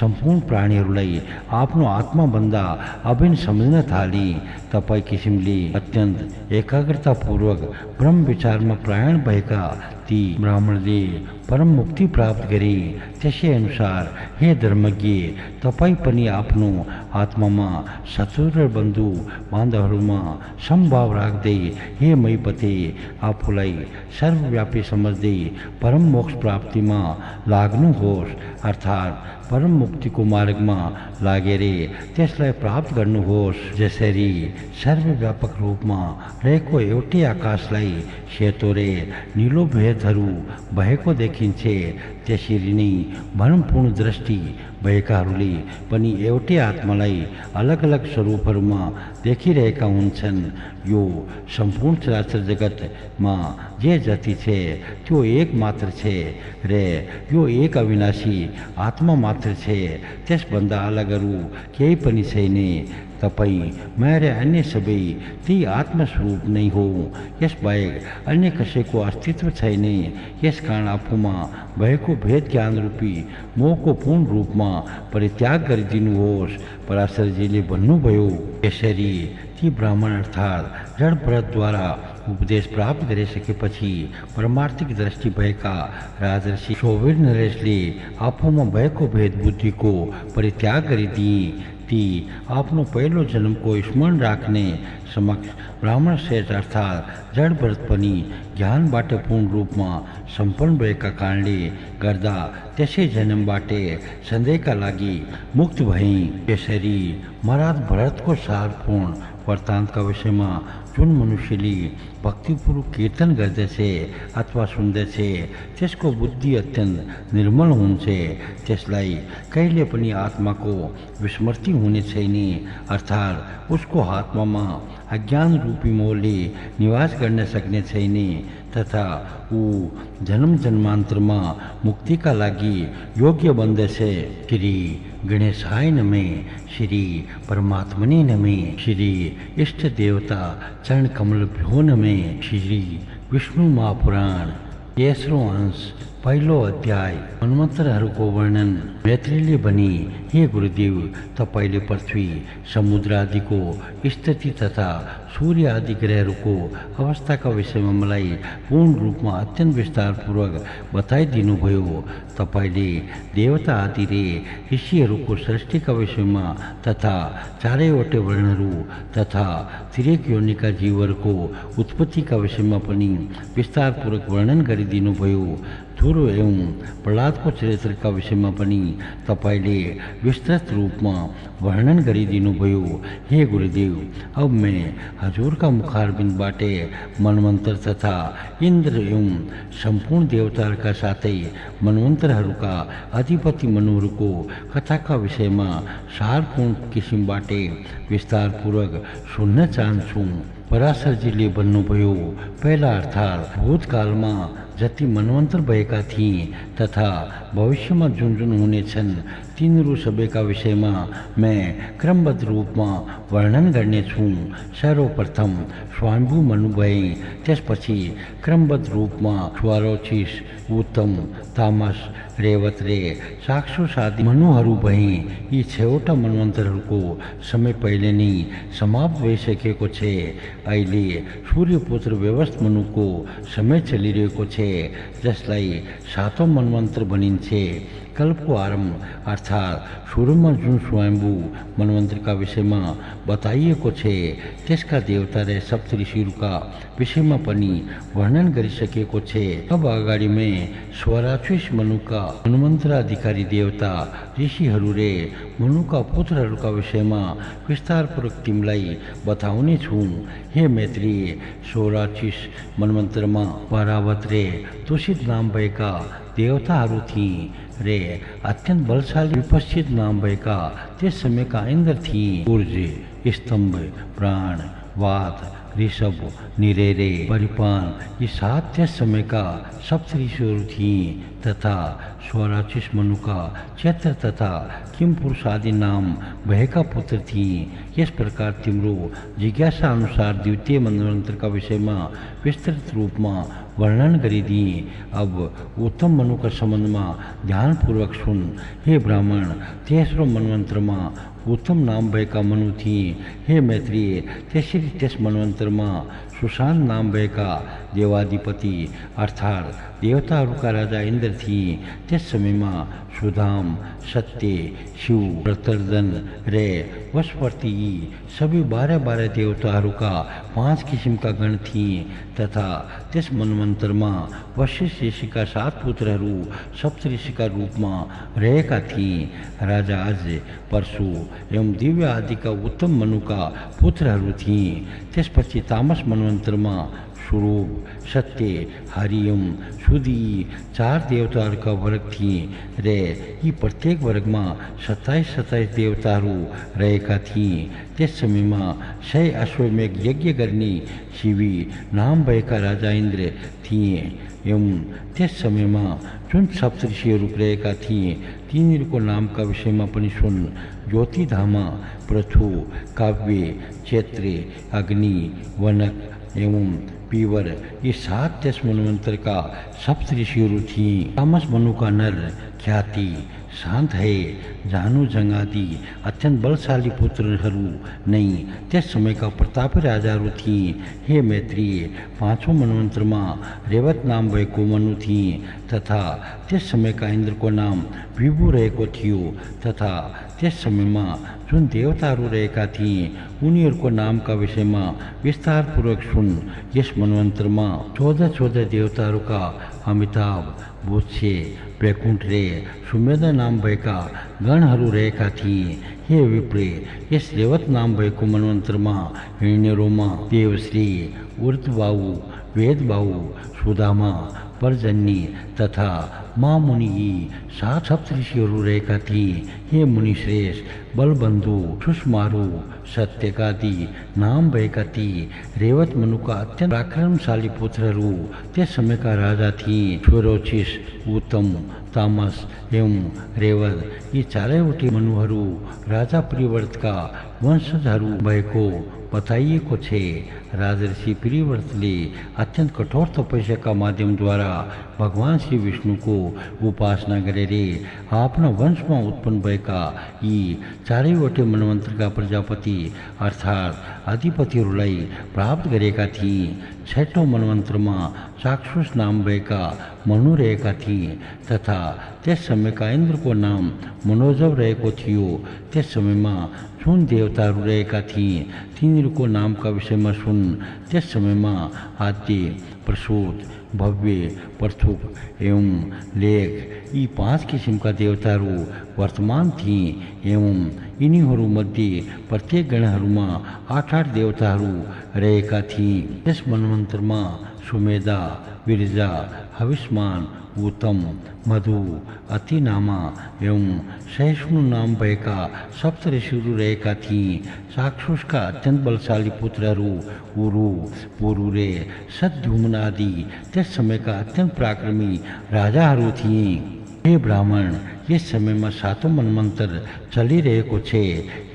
सम्पूर्ण प्राणीहरूलाई आफ्नो आत्माभन्दा अभिन्न सम्झन थाले। तपाईँ किसिमले अत्यन्त एकाग्रतापूर्वक ब्रह्म विचारमा प्रयाण भएका ती ब्राह्मणले परम मुक्ति प्राप्त गरे। त्यसै अनुसार हे धर्मज्ञ, तपाईँ पनि आफ्नो आत्मामा सचुर बन्धु बान्धवहरूमा समभाव राख्दै हे मैपते आफूलाई सर्वव्यापी सम्झ्दै परम मोक्ष प्राप्तिमा लाग्नुहोस्, अर्थात् परम मुक्तिको मार्गमा लागेर त्यसलाई प्राप्त गर्नुहोस्। जसरी सर्वव्यापक रूपमा रहेको एउटै आकाशलाई सेतो र निलो भेदहरू भएको देखिन्छ, त्यसरी नै भरमपूर्ण दृष्टि भएकाहरूले पनि एउटै आत्मालाई अलग अलग स्वरूपहरूमा देखिरहेका हुन्छन्। यो सम्पूर्ण चराचर जगतमा जे जति छ त्यो एक मात्र छ र यो एक अविनाशी आत्मा मात्र छ, त्यसभन्दा अलग अरू केही पनि छैन। तपाईँ मेरा अन्य सबै ती आत्मस्वरूप नै हो, यसबाहेक अन्य कसैको अस्तित्व छैन। यसकारण आफूमा भएको भेद ज्ञान रूपी मोहको पूर्ण रूपमा परित्याग गरिदिनुहोस्। पराशरजीले भन्नुभयो। यसरी ती ब्राह्मण अर्थात् जड भरतद्वारा उपदेश प्राप्त गरिसकेपछि परमार्थिक दृष्टि भएका राजर्षि शोभिर नरेशले आफूमा भएको भेद बुद्धिको परित्याग गरिदिए। ती आफ्नो पहिलो जन्मको स्मरण राख्ने समक्ष ब्राह्मण श्रेष्ठ अर्थात् जड भरत पनि ज्ञानबाट पूर्ण रूपमा सम्पन्न भएका कारणले गर्दा त्यसै जन्मबाट सधैँका लागि मुक्त भए। यसरी महाराज भरतको सारपूर्ण वृत्तान्तका विषयमा जुन मनुष्यले भक्तिपूर्वक कीर्तन गर्दछ अथवा सुन्दछ त्यसको बुद्धि अत्यन्त निर्मल हुन्छ, त्यसलाई कहिले पनि आत्माको विस्मृति हुने छैन, अर्थात् उसको आत्मामा अज्ञान रूपी मोहले निवास गर्न सक्ने छैन तथा ऊ जन्म जन्मान्तरमा मुक्तिका लागि योग्य बन्दछ। श्री गणेशाय नमः, श्री परमात्मने नमः, श्री इष्ट देवता चरण कमलभ्यो नमः। श्री विष्णु महापुराण तेस्रो अंश पहिलो अध्याय मन्वन्तरहरूको वर्णन। मैत्रीले भने, हे गुरुदेव, तपाईँले पृथ्वी समुद्र आदिको स्थिति तथा सूर्य आदि ग्रहहरूको अवस्थाका विषयमा मलाई पूर्ण रूपमा अत्यन्त विस्तारपूर्वक बताइदिनुभयो। तपाईँले देवता आदि र ऋषिहरूको सृष्टिका विषयमा तथा चारैवटै वर्णहरू तथा तिरेक योनिका जीवहरूको उत्पत्तिका विषयमा पनि विस्तारपूर्वक वर्णन गरिदिनुभयो। ध्रुव एवं प्रहलादको चरित्रका विषयमा पनि तपाईँले विस्तृत रूपमा वर्णन गरिदिनुभयो। हे गुरुदेव, अब मैं हजुरका मुखारबिन्दबाट मनवन्तर तथा इन्द्र एवं सम्पूर्ण देवताहरूका साथै मनवन्तरहरूका अधिपति मनुहरूको कथाका विषयमा सारपूर्ण किसिमबाट विस्तारपूर्वक सुन्न चाहन्छु। पराशरजीले भन्नुभयो, पहिला अर्थात् भूतकालमा जति मनवन्तर भएका थिए तथा भविष्यमा जुन जुन हुनेछन् तिनीहरू सबैका विषयमा मैं क्रमबद्ध रूपमा वर्णन गर्नेछु। सर्वप्रथम स्वयम्भू मनु भए, त्यसपछि क्रमबद्ध रूपमा स्वरोचिस, उत्तम, तामस, रेवत रे साक्षुष आदि मनुहरू भए। यी 6वटा मनवन्तरहरूको समय पहिले नै समाप्त भइसकेको छ। अहिले सूर्यपुत्र व्यवस्थ मनुको समय चलिरहेको छ, जसलाई 7औं मनवन्तर भनिन्छ। कल्पको आरम्भ अर्थात् सुरुमा जुन स्वयम्भू मनवन्तरका विषयमा बताइएको छ त्यसका देवता र सप्तऋषिहरूका विषयमा पनि वर्णन गरिसकेको छ। अब अगाडि मै स्वराक्षस मनुका मनवन्तराधिकारी देवता ऋषिहरू र मनुका पुत्रहरूका विषयमा विस्तारपूर्वक तिमीलाई बताउने छु। हे मैत्री, स्वराक्षस मनवन्तरमा परावत र तुषित नाम भएका देवताहरू थिए रे अत्यन्त बलशाली विपश्चित नाम भएका त्यस समयका इन्द्र थिए। ऊर्ज, स्तम्भ, प्राण, वात ऋषभ, निरेरे, परिपान ये 7 त्यस समय का सप्तऋषिहरू थिए तथा स्वराचिस मनुका चैत्र तथा किम पुरुष आदि नाम भएका पुत्र थिए। यस प्रकार तिम्रो जिज्ञासा अनुसार द्वितीय मनवन्तर का विषयमा विस्तृत रूपमा वर्णन गरिदिए। अब उत्तम मनुका सम्बन्धमा ध्यानपूर्वक सुन। हे ब्राह्मण, तेस्रो मनवन्तरमा उत्तम नाम भएका मनु थिए। हे मैत्रेय, त्यसरी त्यस मनवन्तरमा सुशान्त नाम भएका देवाधिपति अर्थात् देवताहरूका राजा इन्द्र थिए। त्यस समयमा सुदाम, सत्य, शिव, प्रतर्दन र वशवर्ती यी सबै 12 देवताहरूका 5 किसिमका गण थिए तथा त्यस मनवन्तरमा वशिष्ठ ऋषिका 7 पुत्रहरू सप्तऋषिका रूपमा रहेका थिए। राजा अज, परशु एवं दिव्य आदिका उत्तम मनुका पुत्रहरू थिए। त्यसपछि तामस मनवन्तरमा स्वरूप, सत्य, हरियम, सुदी 4 देवताहरूका वर्ग थिए र यी प्रत्येक वर्गमा 27 देवताहरू रहेका थिए। त्यस समयमा 100 अश्वमेघ यज्ञ गर्ने शिवी नाम भएका राजा इन्द्र थिए। एवं त्यस समयमा जुन सप्तऋषिहरू रहेका थिए तिनीहरूको नामका विषयमा पनि सुन। ज्योतिधामा, पृथु, काव्य, चैत्र, अग्नि, वनक एवं पीवर ये 7 त्यस मनवन्तर का सप्तऋषिहरू थिए। तामस मनुका नर ख्याति, शान्त है, जानु जंगादि अत्यंत बलशाली पुत्रहरू नै त्यस समयका प्रतापी राजाहरू थिए। हे मैत्रेय, 5औं मनवन्तरमा रेवत नाम भएको मनु थिए तथा त्यस समयका इन्द्रको नाम विभु रहेको थियो तथा त्यस समयमा जुन देवताहरू रहेका थिए उनीहरूको नामका विषयमा विस्तारपूर्वक सुन। यस मनवन्तरमा 14 देवताहरूका अमिताभ, बुत्से, वैकुण्ठ रे सुमेध नाम भएका गणहरू रहेका थिए। हे विप्रे, यस रेवत नाम भएको मनवन्तरमा हिरण्यरोमा, देवश्री, ऊर्ध्वबाहु, वेदबाहु, सुदामा, पर्जन्य तथा महामुनि यी 7 सप्तऋषिहरू रहेका थिए। हे मुनिश्रेष्ठ, बलबन्धु, सुषमारु, सत्यकादि नाम भएका ती रेवत मनुका अत्यंत पराक्रमशाली पुत्रहरू त्यस समयका राजा थिए। स्वरोचिस, उत्तम, तामस एवं रेवत यी 4वटै मनुहरू राजा प्रियव्रतका वंशजहरू भएको बताइएको छ। राजर्षि प्रियव्रतले अत्यंत कठोर तपस्याका माध्यमद्वारा भगवान श्री विष्णुको उपासना गरेर आफ्ना वंशमा उत्पन्न भएका यी 4वटै मनवन्तरका प्रजापति अर्थात् अधिपतिहरूलाई प्राप्त गरेका थिए। 6औं मनवन्तरमा चाक्षुष नाम भएका मनु रहेका थिए तथा त्यस समयका इन्द्रको नाम मनोजव रहेको थियो। त्यस समयमा जुन देवताहरू रहेका थिए तिनीहरूको नामका विषयमा सुन। त्यस समयमा आद्य, प्रसूत, भव्य, प्रथुक एवं लेख यी 5 किसिमका देवताहरू वर्तमान थिए एवं यिनीहरूमध्ये प्रत्येक गणहरूमा 8 देवताहरू रहेका थिए। त्यस मनवन्तरमा सुमेधा, विरजा, हविष्मान, उत्तम, मधु, अतिनामा एवं सहिष्णु नाम भएका सप्तऋषिहरू रहेका थिए। चाक्षुषका अत्यंत बलशाली पुत्रहरू उरु, पुरु रे सद्युम्न आदि त्यस समयका अत्यंत पराक्रमी राजाहरू थिए। हे ब्राह्मण, यस समयमा 7औं मनवन्तर चलिरहेको छ।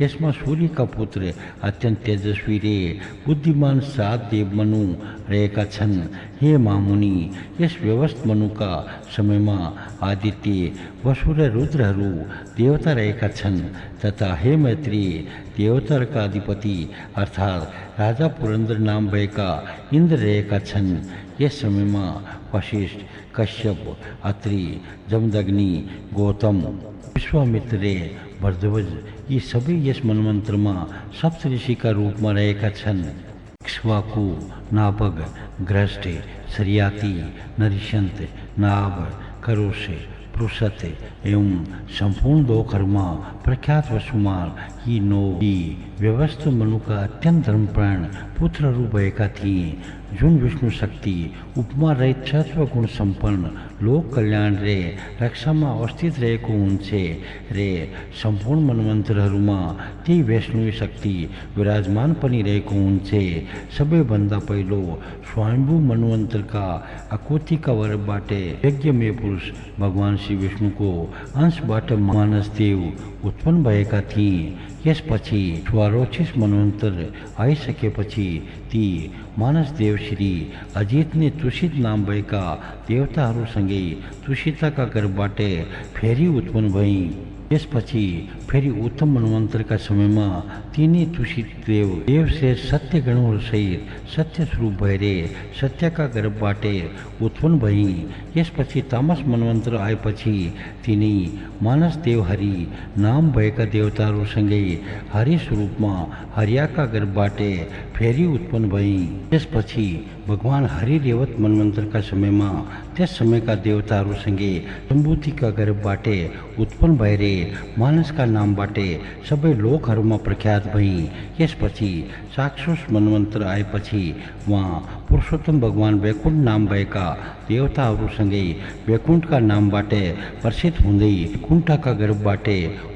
यसमा सूर्यका पुत्र अत्यंत तेजस्वी रे बुद्धिमान 7 देव मनु रहेका छन्। हे महामुनि, यस व्यवस्थ मनुका समयमा आदित्य, वसु र रुद्रहरू देवता रहेका छन् तथा हे मैत्रेय, देवताका अधिपति अर्थात् राजा पुरन्दर नाम भएका इन्द्र रहेका छन्। यस समयमा वशिष्ठ, कश्यप, अत्रि, जमदग्नि, गौतम, विश्वामित्र रे भरद्वाज यी सबै यस मनवन्तरमा सप्तऋषिका रूपमा रहेका छन्। इक्ष्वाकु, नाभग, ग्रस्ट, सरियाती, नरिशन्त, नाभ, करुष, पुरुषत एवं सम्पूर्ण लोकहरूमा प्रख्यात वसुमार यी 9 व्यवस्थ मनुका अत्यंत धर्मप्राण पुत्रहरू भएका थिए। जुन विष्णु शक्ति उपमा रहित सत्व गुण सम्पन्न लोक कल्याण रे रक्षामा अवस्थित रहेको हुन्छ रे सम्पूर्ण मनमन्त्रहरूमा ती वैष्णवी शक्ति विराजमान पनि रहेको हुन्छ। सबैभन्दा पहिलो स्वयम्भू मनमन्त्रका आकृतिका वर्गबाट यज्ञमय पुरुष भगवान श्री विष्णुको अंशबाट मानसदेव उत्पन्न भएका थिए। यसपछि स्वारोचित मनमन्त्र आइसकेपछि ती मानसदेव श्री अजित ने तुषित नाम भएका देवताहरूसँगै तुषिताका गर्भबाट फेरि उत्पन्न भइन्। त्यसपछि फेरि उत्तम मनमन्त्रका समयमा तिनी तुषित देव से सत्य गणहरूसहित सत्य स्वरूप भएर सत्यका गर्भबाट उत्पन्न भइन्। यसपछि तामस मनमन्त्र आएपछि तिनी मानसदेव हरि नाम भएका देवताहरूसँगै हरि स्वरूपमा हरियाका गर्भबाट फेरि उत्पन्न भइन्। त्यसपछि भगवान हरि रेवत मनमन्त्रका समयमा त्यस समयका देवताहरूसँगै सम्भूतिका गर्भबाट उत्पन्न भएर मानसका नामबाट सबै लोकहरूमा प्रख्यात भई। यसपछि चाक्षुष मनमन्त्र आएपछि उहाँ पुरुषोत्तम भगवान वैकुण्ठ नाम भएका देवताहरूसँगै वैकुण्ठका नामबाट प्रसिद्ध हुँदै वैकुण्ठका गर्भबाट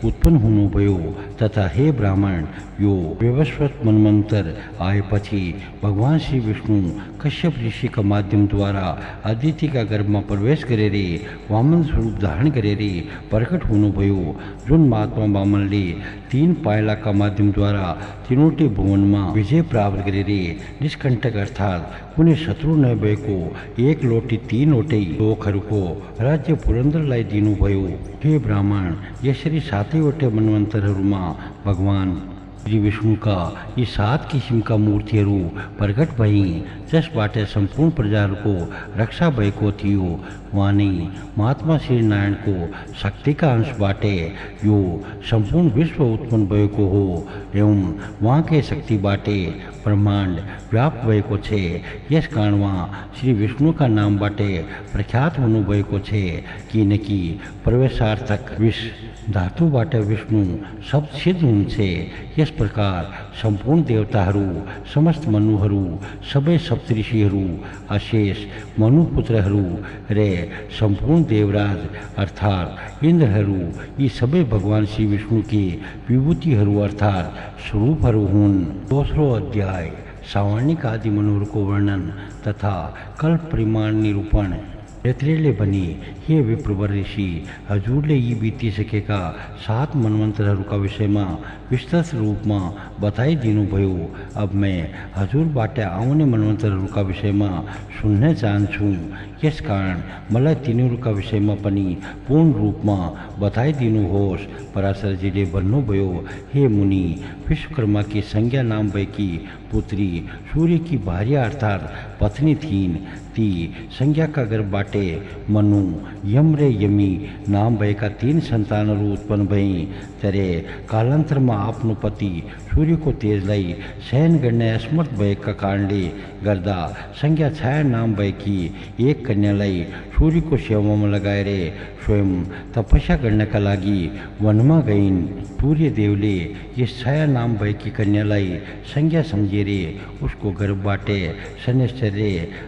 उत्पन्न हुनुभयो। तथा हे ब्राह्मण, यो व्यवस्वत मनमन्त्र आएपछि भगवान श्री विष्णु कश्यप ऋषिका माध्यमद्वारा अदितिका गर्भमा प्रवेश गरेर वामन स्वरूप धारण गरेर प्रकट हुनुभयो। जुन महात्मा वामनले 3 पाइलाका माध्यमद्वारा तीनवटै भुवनमा विजय प्राप्त गरेर निष्कण्टक अर्थात् कुनै शत्रु नभएको एक लोटी 3वटै लोकहरूको राज्य पुरन्दरलाई दिनुभयो। हे ब्राह्मण, यसरी 7वटै मनमन्त्रहरूमा भगवान श्री विष्णुका यी 7 किसिमका मूर्तिहरू प्रकट भइन्, जसबाट सम्पूर्ण प्रजाहरूको रक्षा भएको थियो। उहाँ नै महात्मा श्री नारायणको शक्तिका अंशबाट यो सम्पूर्ण विश्व उत्पन्न भएको हो एवं उहाँकै शक्तिबाट ब्रह्माण्ड व्याप्त भएको छ। यस कारण उहाँ श्री विष्णुका नामबाट प्रख्यात हुनुभएको छ, किनकि प्रवेशार्थक विष धातुबाट विष्णु शब्द सिद्ध हुन्छ। यस प्रकार सम्पूर्ण देवताहरू, समस्त मनुहरू, सबै सप्तऋषिहरू, अशेष मनुपुत्रहरू र सम्पूर्ण देवराज अर्थात् इन्द्रहरू यी सबै भगवान श्री विष्णुकी विभूतिहरू अर्थात् स्वरूपहरू हुन्। दोस्रो अध्याय सावर्णिक आदि मनुहरूको वर्णन तथा कल्प परिमाण निरूपण। यत्रेले भने, हे विप्रवर ऋषि, हजुरले यी बितिसकेका 7 मनमन्त्रहरूका विषयमा विस्तृत रूपमा बताइदिनुभयो। अब मैं हजुरबाट आउने मनमन्त्रहरूका विषयमा सुन्न चाहन्छु। यस कारण मलाई तिनीहरूका विषयमा पनि पूर्ण रूपमा बताइदिनुहोस्। पराशरजीले भन्नुभयो, हे मुनि, विश्वकर्माकी संज्ञा नाम भएकी पुत्री सूर्यकी भार्या अर्थात् पत्नी थिइन्। ती संज्ञाका गर्भबाट मनु, यम र यमी नाम भएका 3 सन्तानहरू उत्पन्न भई। ત્યારે कालान्तरमा आफ्नो पति सूर्यको तेजलाई सहन गर्ने असमर्थ भएका कारणले गर्दा संज्ञा छाया नाम भएकी एक कन्यालाई सूर्यको सेवामा लगाएर स्वयं तपस्या गर्नका लागि वनमा गइन्। सूर्यदेवले यस छाया नाम भएकी कन्यालाई संज्ञा सम्झेर उसको गर्भबाट शनिश्चर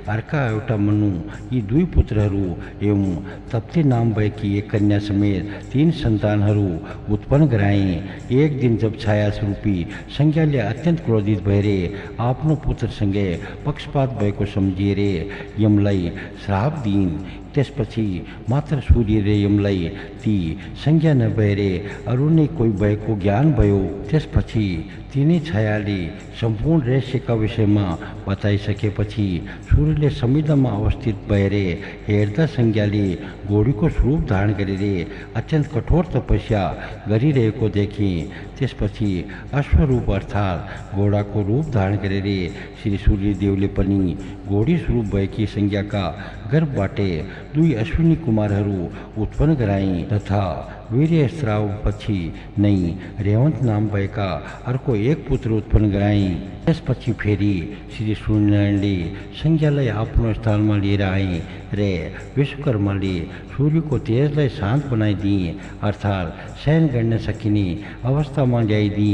अर्का एउटा मनु यी 2 पुत्रहरू एवं तप्ती नाम भएकी एक कन्या समेत 3 सन्तानहरू उत्पन्न गराए। एक दिन जब छाया स्वरूपी संज्ञाले अत्यन्त क्रोधित भएर आफ्नो पुत्रसँगै पक्षपात भएको सम्झिएर यमलाई श्राप दिइन्। त्यसपछि मात्र सूर्य र यमलाई ती संज्ञा नभएर अरू नै कोही भएको ज्ञान भयो। त्यसपछि तिनै छायाले सम्पूर्ण रहस्यका विषयमा बताइसकेपछि सूर्यले संविधामा अवस्थित भएर हेर्दा संज्ञाले घोडीको स्वरूप धारण गरेर अत्यन्त कठोर तपस्या गरिरहेको देखे। त्यसपछि अश्वरूप अर्थात् घोडाको रूप धारण गरेर श्री सूर्यदेवले पनि घोडी स्वरूप भएकी संज्ञाका गर्भबाट 2 अश्विनी कुमारहरू उत्पन्न गराए तथा વીર્ય સ્ત્રાવ પછી નહીં રેવંત નામ ભયકા અરકો એક પુત્ર ઉત્પન્ન કરાઈ દસ પછી ફેરી શ્રી સૂર્યનારાયણ સંज्ञा लय आपनो स्थान में ले आई रे विश्वकर्मा ले सूर्य को तेज लय शांत बनाई दी अर्थात सहन करने सकिनी अवस्था में जाई दी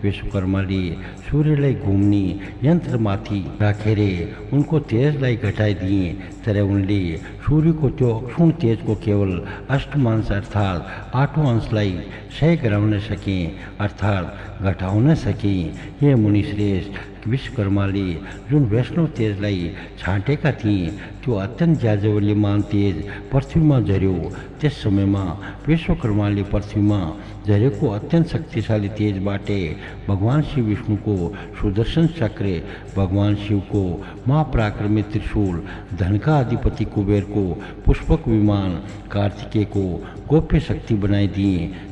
विश्वकर्मा ले सूर्य लय घूमनी यंत्र माथी राखे रे उनको तेज लय घटाई दी तरह उनले सूर्य को जो अक्षुण तेज को केवल अष्टमांश अर्थात आठों अंश लाई क्षय कराव न सके अर्थात घटाव न सके ये मुनि श्रेष्ठ विश्वकर्मा ले जो वैष्णव तेज लाई छांटे का थी जो अत्यंत जाजवल्यमान तेज पृथ्वी में झर्यो ते समय में विश्वकर्मा ले पृथ्वी में झरे को अत्यंत शक्तिशाली तेज बाटे भगवान शिव विष्णु को सुदर्शन चक्र भगवान शिव को महापराक्रमी त्रिशूल धन का अधिपति कुबेर को पुष्पक विमान कार्तिकेय को गोप्य शक्ति बनाई दी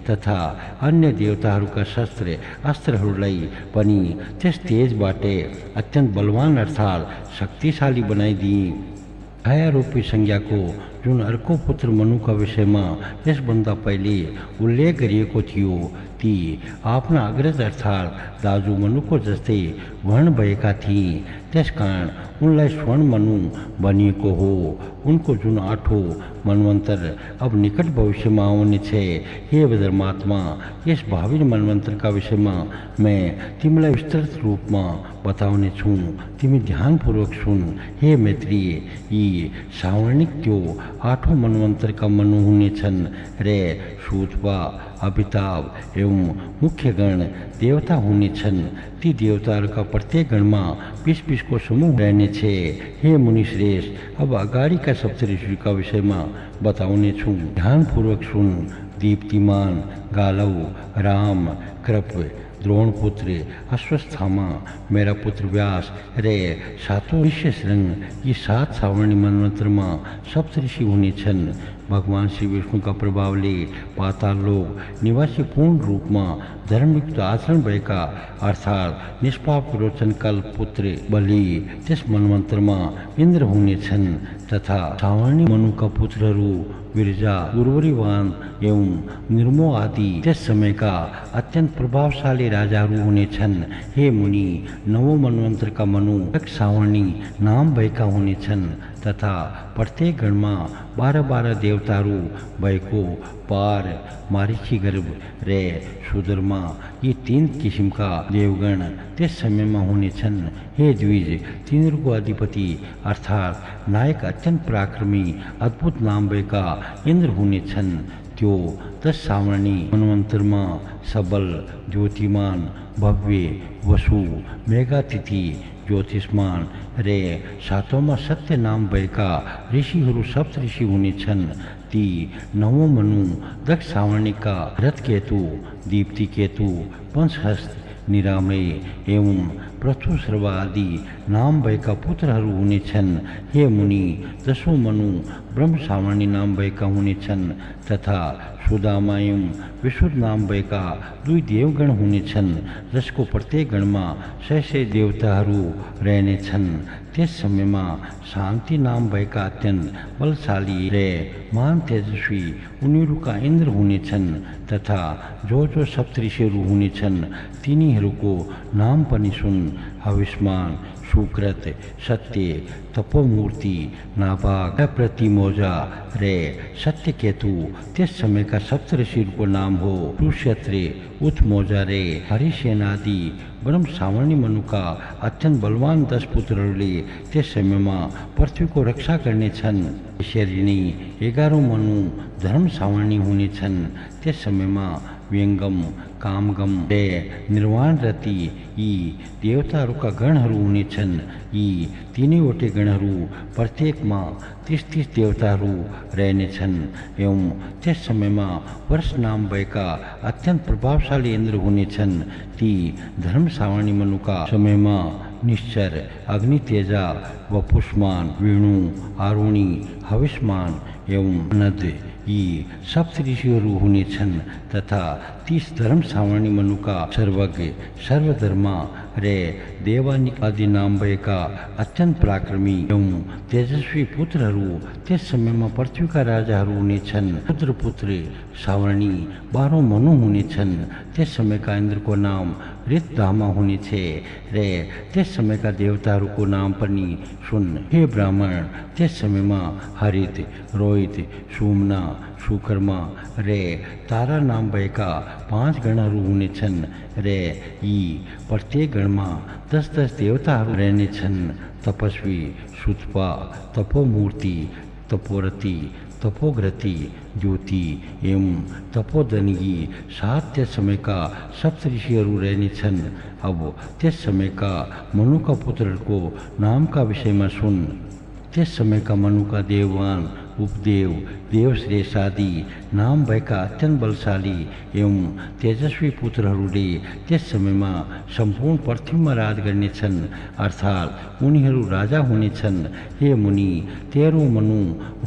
तथा अन्य देवताओं का शस्त्र अस्त्रहरूलाई पनि त्यस तेज बाटे अत्यंत बलवान अर्थात शक्तिशाली बनाई दी छाया रूपी संज्ञा को जुन अर्को पुत्र मनु का विषय में यसभन्दा पहिले उल्लेख गरिएको थियो ती आफ्ना अग्रज अर्थात दाजु मनुको जस्तै वर्ण भएका थिए त्यसकारण उनलाई स्वर्ण मनु भनिएको हो उनको जुन आठौं मनवंतर अब निकट भविष्य में आउने छे हे धर्मात्मा यस भावी मनवंतर का विषय में मैं तिमीलाई विस्तृत रूप में बताउने छु तिमी ध्यानपूर्वक सुन हे मैत्री यी सावर्णिक त्यो आठौं मनवंतर का मनु हुने छन् रे सूतवा अमिताभ एवं मुख्य गण देवता हुने छन् ती देवताहरूका प्रत्येक गणमा 20-20 को समूह रहने छे हे मुनि श्रेष्ठ अब अगाडिका सप्तऋषिका विषयमा बताउने छु ध्यानपूर्वक सुन दीप्तिमान गालव राम कृप द्रोणपुत्र अश्वस्थामा मेरा पुत्र व्यास रे सातों ऋषि श्रृंग ये 7 सावर्णी मनवंतर में सप्तऋषि हुने छन् भगवान श्री विष्णु का प्रभावले पाताल लोक निवासी पूर्ण रूप में धर्मयुक्त आचरण भएका अर्थात निष्पाप विरोचन कल पुत्र बलि त्यस मनवंतर में इंद्र हुने छन् तथा सावर्णी मनु का पुत्रहरू विरजा उर्वरीवान एवं निर्मो आदि त्यस समय का अत्यंत प्रभावशाली राजाहरू हुने छन् हे मुनि नवौं मनवंतर का मनु एक सावर्णी नाम भएका हुने छन् तथा प्रत्येक गणमा 12-12 देवताहरू भएको पार मारीची गर्भ रे सुदर्मा ये 3 किसिमका देवगण त्यस समयमा हुने छन् हे द्विज तिनीहरूको अधिपति अर्थात नायक अत्यंत पराक्रमी अद्भुत नाम भएका इंद्र हुने छन् त्यो 10 सावर्णी मनवन्तरमा सबल ज्योतिमान भव्य वसु मेघातिथि ज्योतिष्मान रे सातौंमा सत्य नाम भएका ऋषिहरू सप्तऋषि हुने छन् ती नवौं मनु दक्ष सावर्णिका रथकेतु दीप्ति केतु पंचहस्त निरामय एवं पृथुश्रवा आदि नाम भएका पुत्रहरू हुने छन् हे मुनि दशौं मनु ब्रह्म सावर्णी नाम भएका हुने छन् तथा सुदामा एवं विशुद्ध नाम भएका 2 देवगण हुने छन् जसको प्रत्येक गणमा 100 देवताहरू रहने छन् त्यस समयमा शान्ति नाम भएका अत्यन्त बलशाली रे महान तेजस्वी उनीहरूका इन्द्र हुने छन् तथा जो सप्तऋषिहरू हुने छन् तिनीहरूको नाम पनि सुन हविष्मान सुकृत सत्य तपोमूर्ति नाभाग प्रतिमोजा रे सत्य केतु त्यस समय का सप्तऋषिहरूको नाम हो सुक्षत्र उत्मोजा रे हरिसेनादि ब्रह्म सावर्णी मनुका अत्यंत बलवान 10 पुत्रहरूले त्यस समयमा पृथ्वीको रक्षा गर्ने छन् यसरी नै 11औं मनु धर्म सावर्णी हुने छन् त्यस समयमा व्यङ्गम कामगम रे निर्वाण रति यी देवताहरूका गणहरू हुने छन् यी तीनैवटै गणहरू प्रत्येकमा 30 देवताहरू रहने छन् एवं त्यस समयमा वर्ष नाम भएका अत्यन्त प्रभावशाली इन्द्र हुने छन् ती धर्म सावर्णी मनुका समयमा निश्चर अग्नितेजा वपुष्मान वेणु आरुणी हविष्मान एवं नद यी सप्तऋषिहरू हुने छन् तथा 30 धर्म सावर्णी मनुका सर्वज्ञ सर्वधर्मा रे देवानिक आदि नाम भएका अत्यन्त पराक्रमी एवं तेजस्वी पुत्रहरू त्यस समयमा पृथ्वीका राजाहरू हुनेछन्। पुत्र सावर्णी 12 मनु हुनेछन्। त्यस समयका इन्द्रको नाम ऋतधामा हुनेछ रे त्यस समयका देवताहरूको नाम पनि सुन। हे ब्राह्मण, त्यस समयमा हरित, रोहित, सुम्ना, सुकर्मा रे तारा नाम भएका 5 गणहरू हुनेछन् रे यी प्रत्येक गणमा 10-10 देवताहरू रहनेछन्। तपस्वी, सुतपा, तपोमूर्ति, तपोरति, तपोग्रति, ज्योति एवं तपोधनी 7 त्यस समयका सप्तऋषिहरू रहनेछन्। अब त्यस समयका मनुका पुत्रहरूको नामका विषयमा सुन। त्यस समयका मनुका देववान, उपदेव, देवश्रेष्ठ आदि नाम भएका अत्यन्त बलशाली एवं तेजस्वी पुत्रहरूले त्यस समयमा सम्पूर्ण पृथ्वीमा राज गर्नेछन्, अर्थात् उनीहरू राजा हुनेछन्। हे मुनि, 13 मनु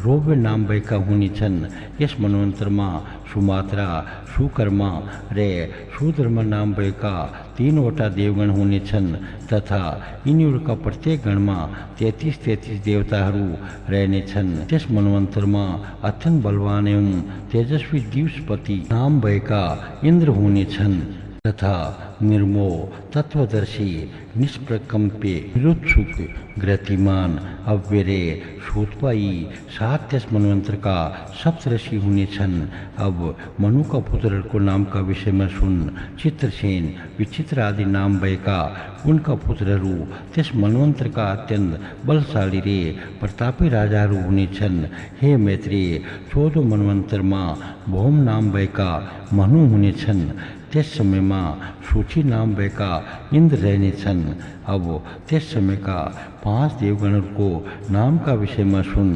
रौप्य नाम भएका हुनेछन्। यस मनवन्तरमा सुमात्रा, सुकर्मा रे सुधर्मा नाम भएका 3वटा देवगण हुनेछन् तथा यिनीहरूका प्रत्येक गणमा 33 देवताहरू रहनेछन्। त्यस मनवन्तरमा अत्यन्त बलवान एवं तेजस्वी दिवसपति नाम भएका इन्द्र हुनेछन् तथा निर्मोह, तत्वदर्शी, निष्प्रकम्प्य, निरुत्सुक, गतिमान, अव्यरे, शोधपाई 7 त्यस मनवन्तरका सप्तऋषि हुनेछन्। अब मनुका पुत्रहरूको नामका विषयमा सुन। चित्रसेन, विचित्र आदि नाम भएका उनका पुत्रहरू त्यस मनवन्तरका अत्यन्त बलशाली रे प्रतापी राजाहरू हुनेछन्। हे मैत्रेय, 14 मनवन्तरमा भौम नाम भएका मनु हुनेछन्। त्यस समयमा सूची नाम भएका इन्द्र रहनेछन्। अब त्यस समयका 5 देवगणहरूको नामका विषयमा सुन।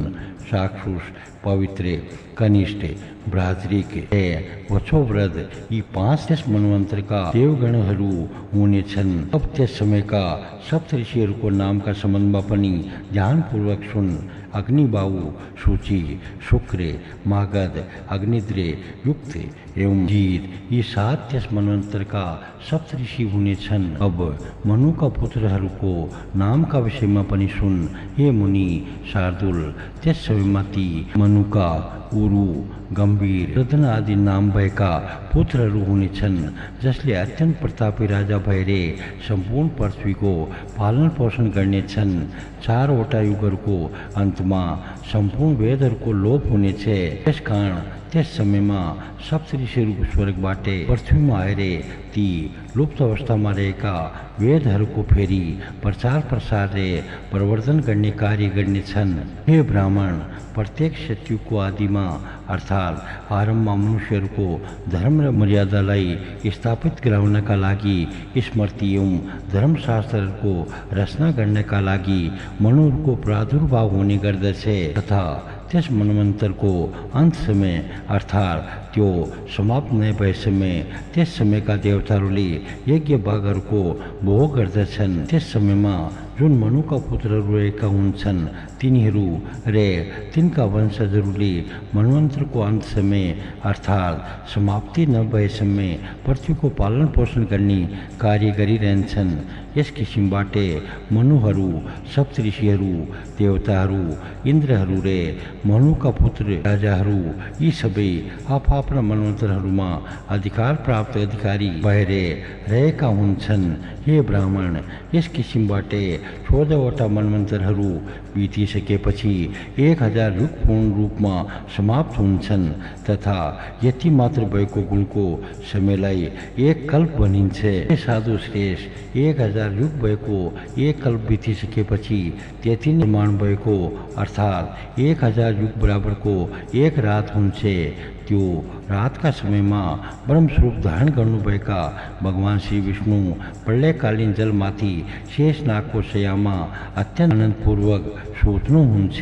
चाक्षुष, पवित्र, कनिष्ठ, भ्रातृक, वक्षोव्रत यी 5 त्यस मनवन्तरका देवगणहरू हुनेछन्। अब त्यस समयका सप्तऋषिहरूको नामका सम्बन्धमा पनि ध्यानपूर्वक सुन। अग्निबाहु, सूची, शुक्र, मागध, अग्निद्र, युक्त एवं जीत यी 7 त्यस मनवन्तरका सप्तऋषि हुनेछन्। अब मनुका पुत्रहरूको नामका विषयमा पनि सुन। हे मुनि, शार्दुल, त्यस समयमा ती मनुका उरु, गम्भीर, रदन आदि नाम भएका पुत्रहरू हुनेछन्, जसले अत्यन्त प्रतापी राजा भएर सम्पूर्ण पृथ्वीको पालन पोषण गर्नेछन्। 4वटा युगहरूको अन्तमा सम्पूर्ण वेदहरूको लोप हुनेछ। त्यस कारण त्यस समयमा सप्तऋषिहरू स्वर्गबाट पृथ्वीमा आएर ती लुप्त अवस्थामा रहेका वेदहरूको फेरि प्रचार प्रसार रे प्रवर्धन गर्ने कार्य गर्नेछन्। हे ब्राह्मण, प्रत्येक सत्युगको आदिमा अर्थात् आरम्भमा मनुष्यहरूको धर्म र मर्यादालाई स्थापित गराउनका लागि स्मृति एवं धर्मशास्त्रहरूको रचना गर्नका लागि मनुहरूको प्रादुर्भाव हुने गर्दछ तथा त्यस मनवन्तरको अन्त समय अर्थात् त्यो समाप्त नै भए समय त्यस समयका देवताहरूले यज्ञ भागहरूको भोग गर्दछन्। त्यस समयमा जुन मनुका पुत्रहरू रहेका हुन्छन् तिनीहरू रे तिनका वंशजहरूले मनवन्तरको अन्त समय अर्थात् समाप्ति नभए समय पृथ्वीको पालन पोषण गर्ने कार्य गरिरहन्छन्। यस किसिमबाट मनुहरू, सप्तऋषिहरू, देवताहरू, इन्द्रहरू रे मनुका पुत्र राजाहरू यी सबै आफ्ना मनवन्तरहरूमा अधिकार प्राप्त अधिकारी भएर रहेका हुन्छन्। हे ब्राह्मण, यस किसिमबाट 14वटा मनवन्तरहरू बितिसकेपछि 1000 युग पूर्ण रूपमा समाप्त हुन्छन् तथा यति मात्र भएको गुणको समयलाई 1 कल्प भनिन्छ। हे साधु श्रेष्ठ, 1000 युग भएको 1 कल्प बितिसकेपछि त्यति निर्माण भएको अर्थात् 1000 युग बराबरको 1 रात हुन्छ। त्यो रातका समयमा ब्रह्मस्वरूप धारण गर्नुभएका भगवान श्री विष्णु प्रलयकालीन जलमाथि शेषनागको शय्यामा अत्यन्त आनन्दपूर्वक सोच्नुहुन्छ।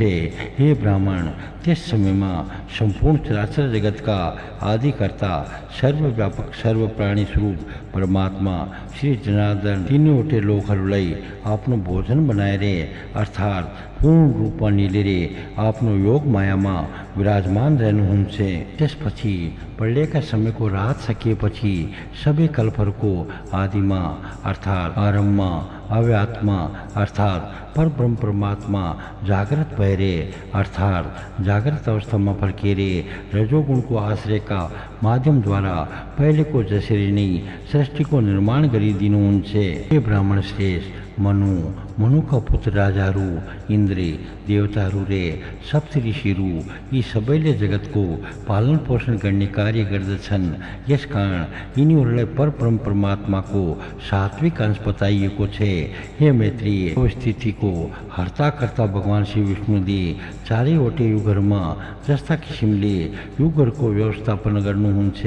हे ब्राह्मण, त्यस समयमा सम्पूर्ण चराचर जगतका आदिकर्ता सर्वव्यापक सर्व प्राणी स्वरूप परमात्मा श्री जनार्दन तीनवटै लोकहरूलाई आफ्नो भोजन बनाएर अर्थात् पूर्ण रूपमा निलेर आफ्नो योग मायामा विराजमान रहनुहुन्छ। त्यसपछि प्रलयका समयको रात सकिएपछि सबै कल्पहरूको आदिमा अर्थात् आरम्भमा अव्यात्मा अर्थात् परब्रह्म परमात्मा जागृत भएर अर्थात् जागृत अवस्थामा फर्किएर रजोगुणको आश्रयका माध्यमद्वारा पहिलेको जसरी नै सृष्टिको निर्माण गरिदिनुहुन्छ। हे ब्राह्मण श्रेष्ठ, मनुका पुत्र राजाहरू, इन्द्र देवताहरू रे सप्त ऋषिहरू यी सबैले जगतको पालन पोषण गर्ने कार्य गर्दछन्। यसकारण यिनीहरूलाई परब्रह्म परमात्माको सात्विक अंश बताइएको छ। हे मैत्रेय, स्थितिको हर्ताकर्ता भगवान श्री विष्णुले चारैवटै युगहरूमा जस्ता किसिमले युगहरूको व्यवस्थापन गर्नुहुन्छ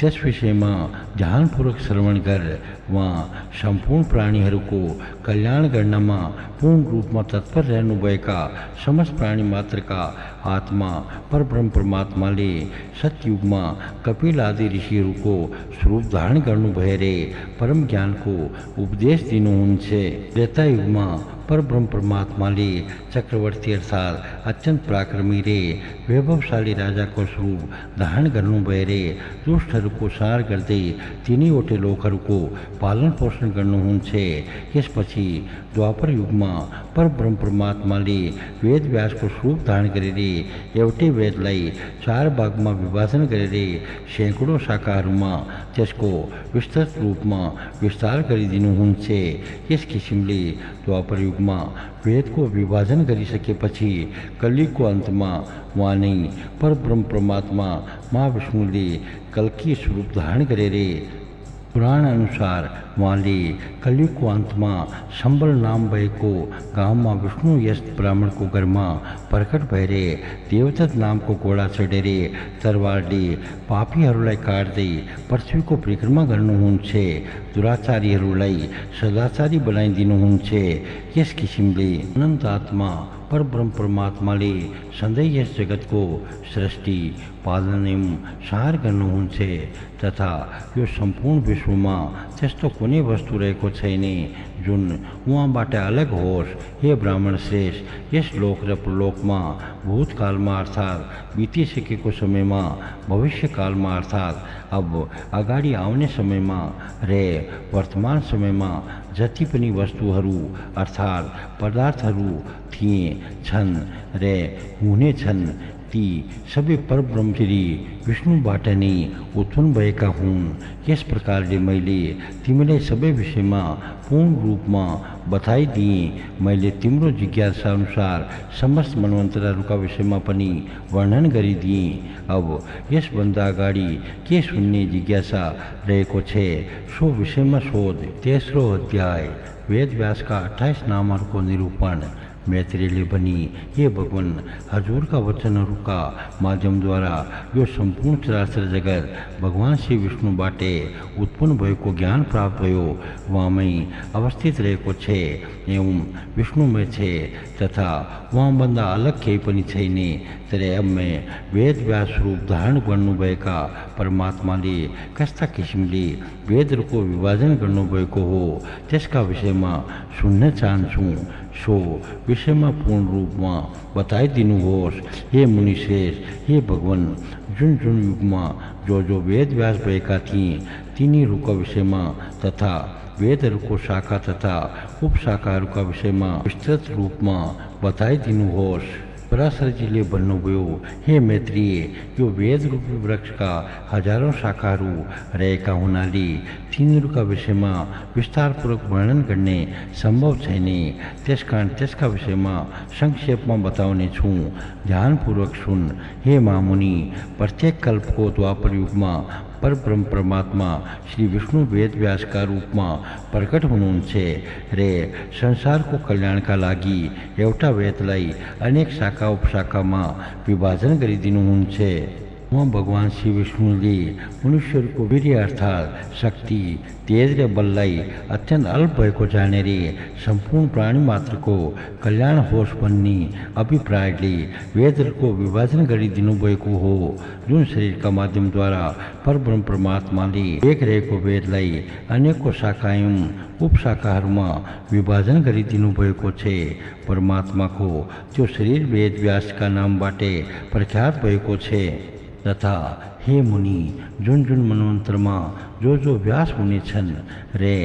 त्यस विषयमा ध्यानपूर्वक श्रवण गर। वहाँ सम्पूर्ण प्राणीहरूको कल्याण गर्नमा पूर्ण रूपमा तत्पर रहनुभएका समस्त प्राणी मात्रका आत्मा परब्रह्म परमात्माले सतयुगमा कपिल आदि ऋषिहरूको स्वरूप धारण गर्नु भएर परम ज्ञानको उपदेश दिनुहुन्छ। त्रेता युगमा परब्रह्म परमात्माले चक्रवर्ती अर्थात् अत्यंत पराक्रमी रे वैभवशाली राजाको स्वरूप धारण गर्नु भएर दुष्टहरूको संहार गर्दै तीनैवटै लोकहरूको पालन पोषण गर्नुहुन्छ। यसपछि द्वापर युगमा परब्रह्म परमात्माले वेद व्यासको स्वरूप धारण गरेर एउटै वेदलाई चार भागमा विभाजन गरेर सैकडौँ शाखाहरूमा त्यसको विस्तृत रूपमा विस्तार गरिदिनुहुन्छ। यस किसिमले द्वापर युगमा वेदको विभाजन गरिसकेपछि कलियुगको अन्तमा वहाँ नै परब्रह्म परमात्मा महाविष्णुले कल्की स्वरूप धारण गरेर पुराण अनुसार उहाँले कलियुगको अन्तमा सम्बल नाम भएको गाउँमा विष्णु यस ब्राह्मणको घरमा प्रकट भएर देवदत्त नामको घोडा चढेर तरवारले पापीहरूलाई काट्दै पृथ्वीको परिक्रमा गर्नुहुन्छ। दुराचारीहरूलाई सदाचारी बनाइदिनुहुन्छ। यस किसिमले अनन्त आत्मा परब्रह्म परमात्माले सधैँ यस जगतको सृष्टि पालन एवं संहार गर्नुहुन्छ तथा यो सम्पूर्ण विश्वमा त्यस्तो कुनै वस्तु रहेको छैन जुन उहाँबाट अलग होस्। हे ब्राह्मण श्रेष्ठ, यस लोक र प्रलोकमा भूतकालमा अर्थात् बितिसकेको समयमा, भविष्यकालमा अर्थात् अब अगाडि आउने समयमा र वर्तमान समयमा जति पनि वस्तुहरू अर्थात् पदार्थहरू थिए छन् र हुने छन् ती सबै परब्रह्म श्री विष्णुबाट नै उत्पन्न भएका हुन्। यस प्रकारले मैले तिमीलाई सबै विषयमा पूर्ण रूपमा बताइदिएँ। मैले तिम्रो जिज्ञासा अनुसार समस्त मनवन्तरहरूका विषयमा पनि वर्णन गरिदिएँ। अब यसभन्दा अगाडि के सुन्ने जिज्ञासा रहेको छ सो विषयमा सोध। तेस्रो अध्याय वेद व्यासका 28 नामहरूको निरूपण। मैत्रेयले पनि हे भगवान, हजुरका वचनहरूका माध्यमद्वारा यो सम्पूर्ण चराचर जगत भगवान श्री विष्णुबाट उत्पन्न भएको ज्ञान प्राप्त भयो। वहाँमै अवस्थित रहेको छ एवं विष्णुमय छ तथा वहाँभन्दा अलग केही पनि छैन। तर अब मैं वेद व्यास रूप धारण गर्नुभएका परमात्माले कस्ता किसिमले वेदहरूको विभाजन गर्नुभएको हो त्यसका विषयमा सुन्न चाहन्छु। सो विषयमा पूर्ण रूपमा बताइदिनुहोस्। हे मुनिश्रेष्ठ, हे भगवान, जुन जुन युगमा जो वेद व्यास भएका थिए तिनीहरूका विषयमा तथा वेदहरूको शाखा तथा उपशाखाहरूका विषयमा विस्तृत रूपमा बताइदिनुहोस्। पराशरजीले भन्नुभयो, हे मैत्रेय, यो वेद रूपी वृक्षका हजारौं शाखाहरू रहेका हुनाले तिनीहरूका विषयमा विस्तारपूर्वक वर्णन गर्ने सम्भव छैन। त्यसकारण त्यसका विषयमा संक्षेपमा बताउने छु। ध्यानपूर्वक सुन। हे महामुनि, प्रत्येक कल्पको द्वापर युगमा परब्रह्म परमात्मा श्री विष्णु वेद व्यासका रूपमा प्रकट हुनुहुन्छ र संसारको कल्याणका लागि एउटा वेदलाई अनेक शाखा उपशाखामा विभाजन गरिदिनुहुन्छ। वहाँ भगवान श्री विष्णुले मनुष्यहरूको वीर्य अर्थात् शक्ति तेज र बललाई अत्यन्त अल्प भएको जानेर सम्पूर्ण प्राणी मात्रको कल्याण होस् भन्ने अभिप्रायले वेदहरूको विभाजन गरिदिनु भएको हो। जुन शरीरका माध्यमद्वारा परब्रह्म परमात्माले एक रहेको वेदलाई अनेकौं शाखा एवं उपशाखाहरूमा विभाजन गरिदिनु भएको छ। परमात्माको त्यो शरीर वेद व्यासका नामबाटै प्रख्यात भएको छ। तथा हे मुनि, जुन जुन मनवन्तरमा जो व्यास हुनेछन् रे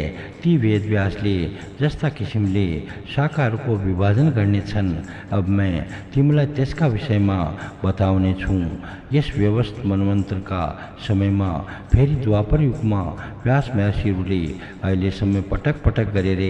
ती वेद व्यासले जस्ता किसिमले शाखाहरूको विभाजन गर्नेछन्, अब मैं तिमीलाई त्यसका विषयमा बताउने छु। यस व्यवस्थित मनवन्तरका समयमा फेरि द्वापर युगमा व्यास महर्षिहरूले अहिलेसम्म पटक पटक गरेर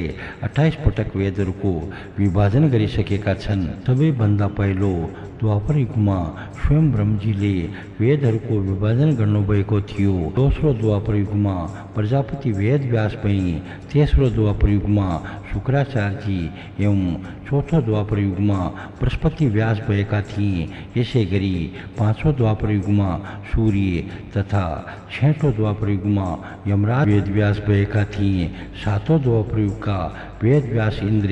28 पटक वेदहरूको विभाजन गरिसकेका छन्। सबैभन्दा पहिलो द्वापर युगमा स्वयं ब्रह्मजीले वेदहरूको विभाजन गर्नुभएको थियो। दोस्रो द्वापर युगमा प्रजापति वेद व्यास भई, तेस्रो द्वापर युगमा शुक्राचार्यजी एवं चौथो द्वापर युगमा बृहस्पति व्यास भएका थिए। यसै गरी पाँचौं द्वापर युगमा सूर्य तथा छठौं द्वापर युगमा यमराज वेद व्यास भएका थिए। सातौं द्वापर युगका वेद व्यास इंद्र,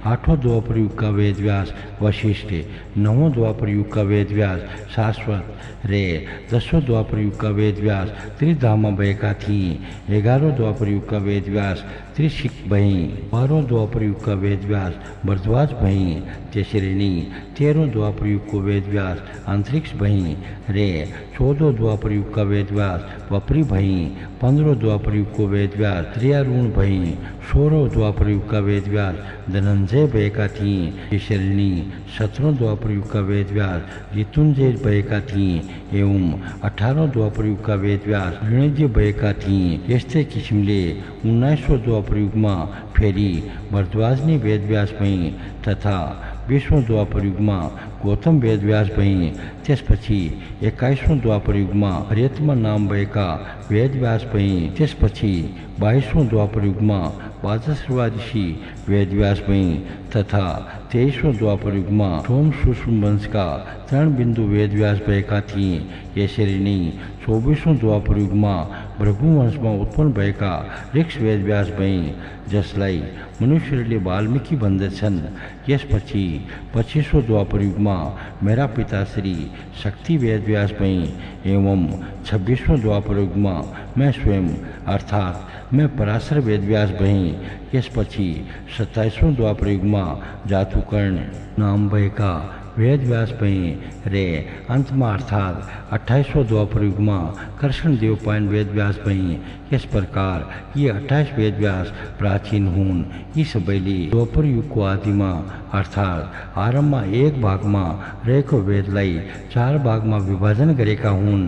आठौं द्वापर युग का वेद व्यास वशिष्ठ, नौवें द्वापर युग का वेद व्यास शाश्वत रे 10वें द्वापर युग का वेद व्यास त्रिधामा भएका थिए। 11वें द्वापर युग का वेद व्यास त्रिशिक भई, 12वें द्वापर युग का वेद व्यास भरद्वाज भई, त्यसरी नै 13वें द्वापर युग को वेद व्यास अंतरिक्ष भई रे 14वें द्वापर युग का वेद व्यास वपरी भई, 15वें द्वापर युग को वेद व्यास त्रियारुण भई, 16वें द्वापर युग का वेद व्यास धनंजय भएका थिए। त्यसरी नै 17वें द्वापर युग का वेद व्यास ऋतुंजय भएका थिए एवं 18वें द्वापर युग का वेद व्यास ऋणज्य भएका थिए। यस्तै किसिमले 19वें द्वापर युगमा फेरि भरद्वाज नै वेद व्यास भई तथा 20वें द्वापर युगमा गौतम वेद व्यास भई। त्यसपछि 21वें द्वापर युगमा हरियतमा नाम भएका वेद व्यास भई। त्यसपछि 22वें द्वापर युगमा वाजश्रवा ऋषि वेद व्यास भई तथा 23वें द्वापर युगमा सोम सुषुम वंश का 3 बिन्दु वेद व्यास भएका थिए। यसरी नै 24वें द्वापर युगमा भृगु वंशमा उत्पन्न भएका ऋक्ष वेद व्यास भई, जसलाई मनुष्यहरूले वाल्मीकि भन्दछन्। यसपछि 25वें द्वापर युगमा मेरा पिता श्री शक्ति वेद व्यास भई एवं 26वें द्वापर युगमा मैं स्वयं अर्थात मैं पराशर वेद व्यास भई। यसपछि 27वें द्वापर युगमा जातुकर्ण नाम भएका वेद व्यास भई रे अंतमा अर्थात 28वें द्वापर युगमा कृष्ण देवपायन वेद व्यास भई। यस प्रकार ये 28 वेद व्यास प्राचीन हुन्। यी सबैले द्वापर युगको आदिमा अर्थात आरम्भमा एक भागमा रहेको वेदलाई 4 भागमा विभाजन गरेका हुन्।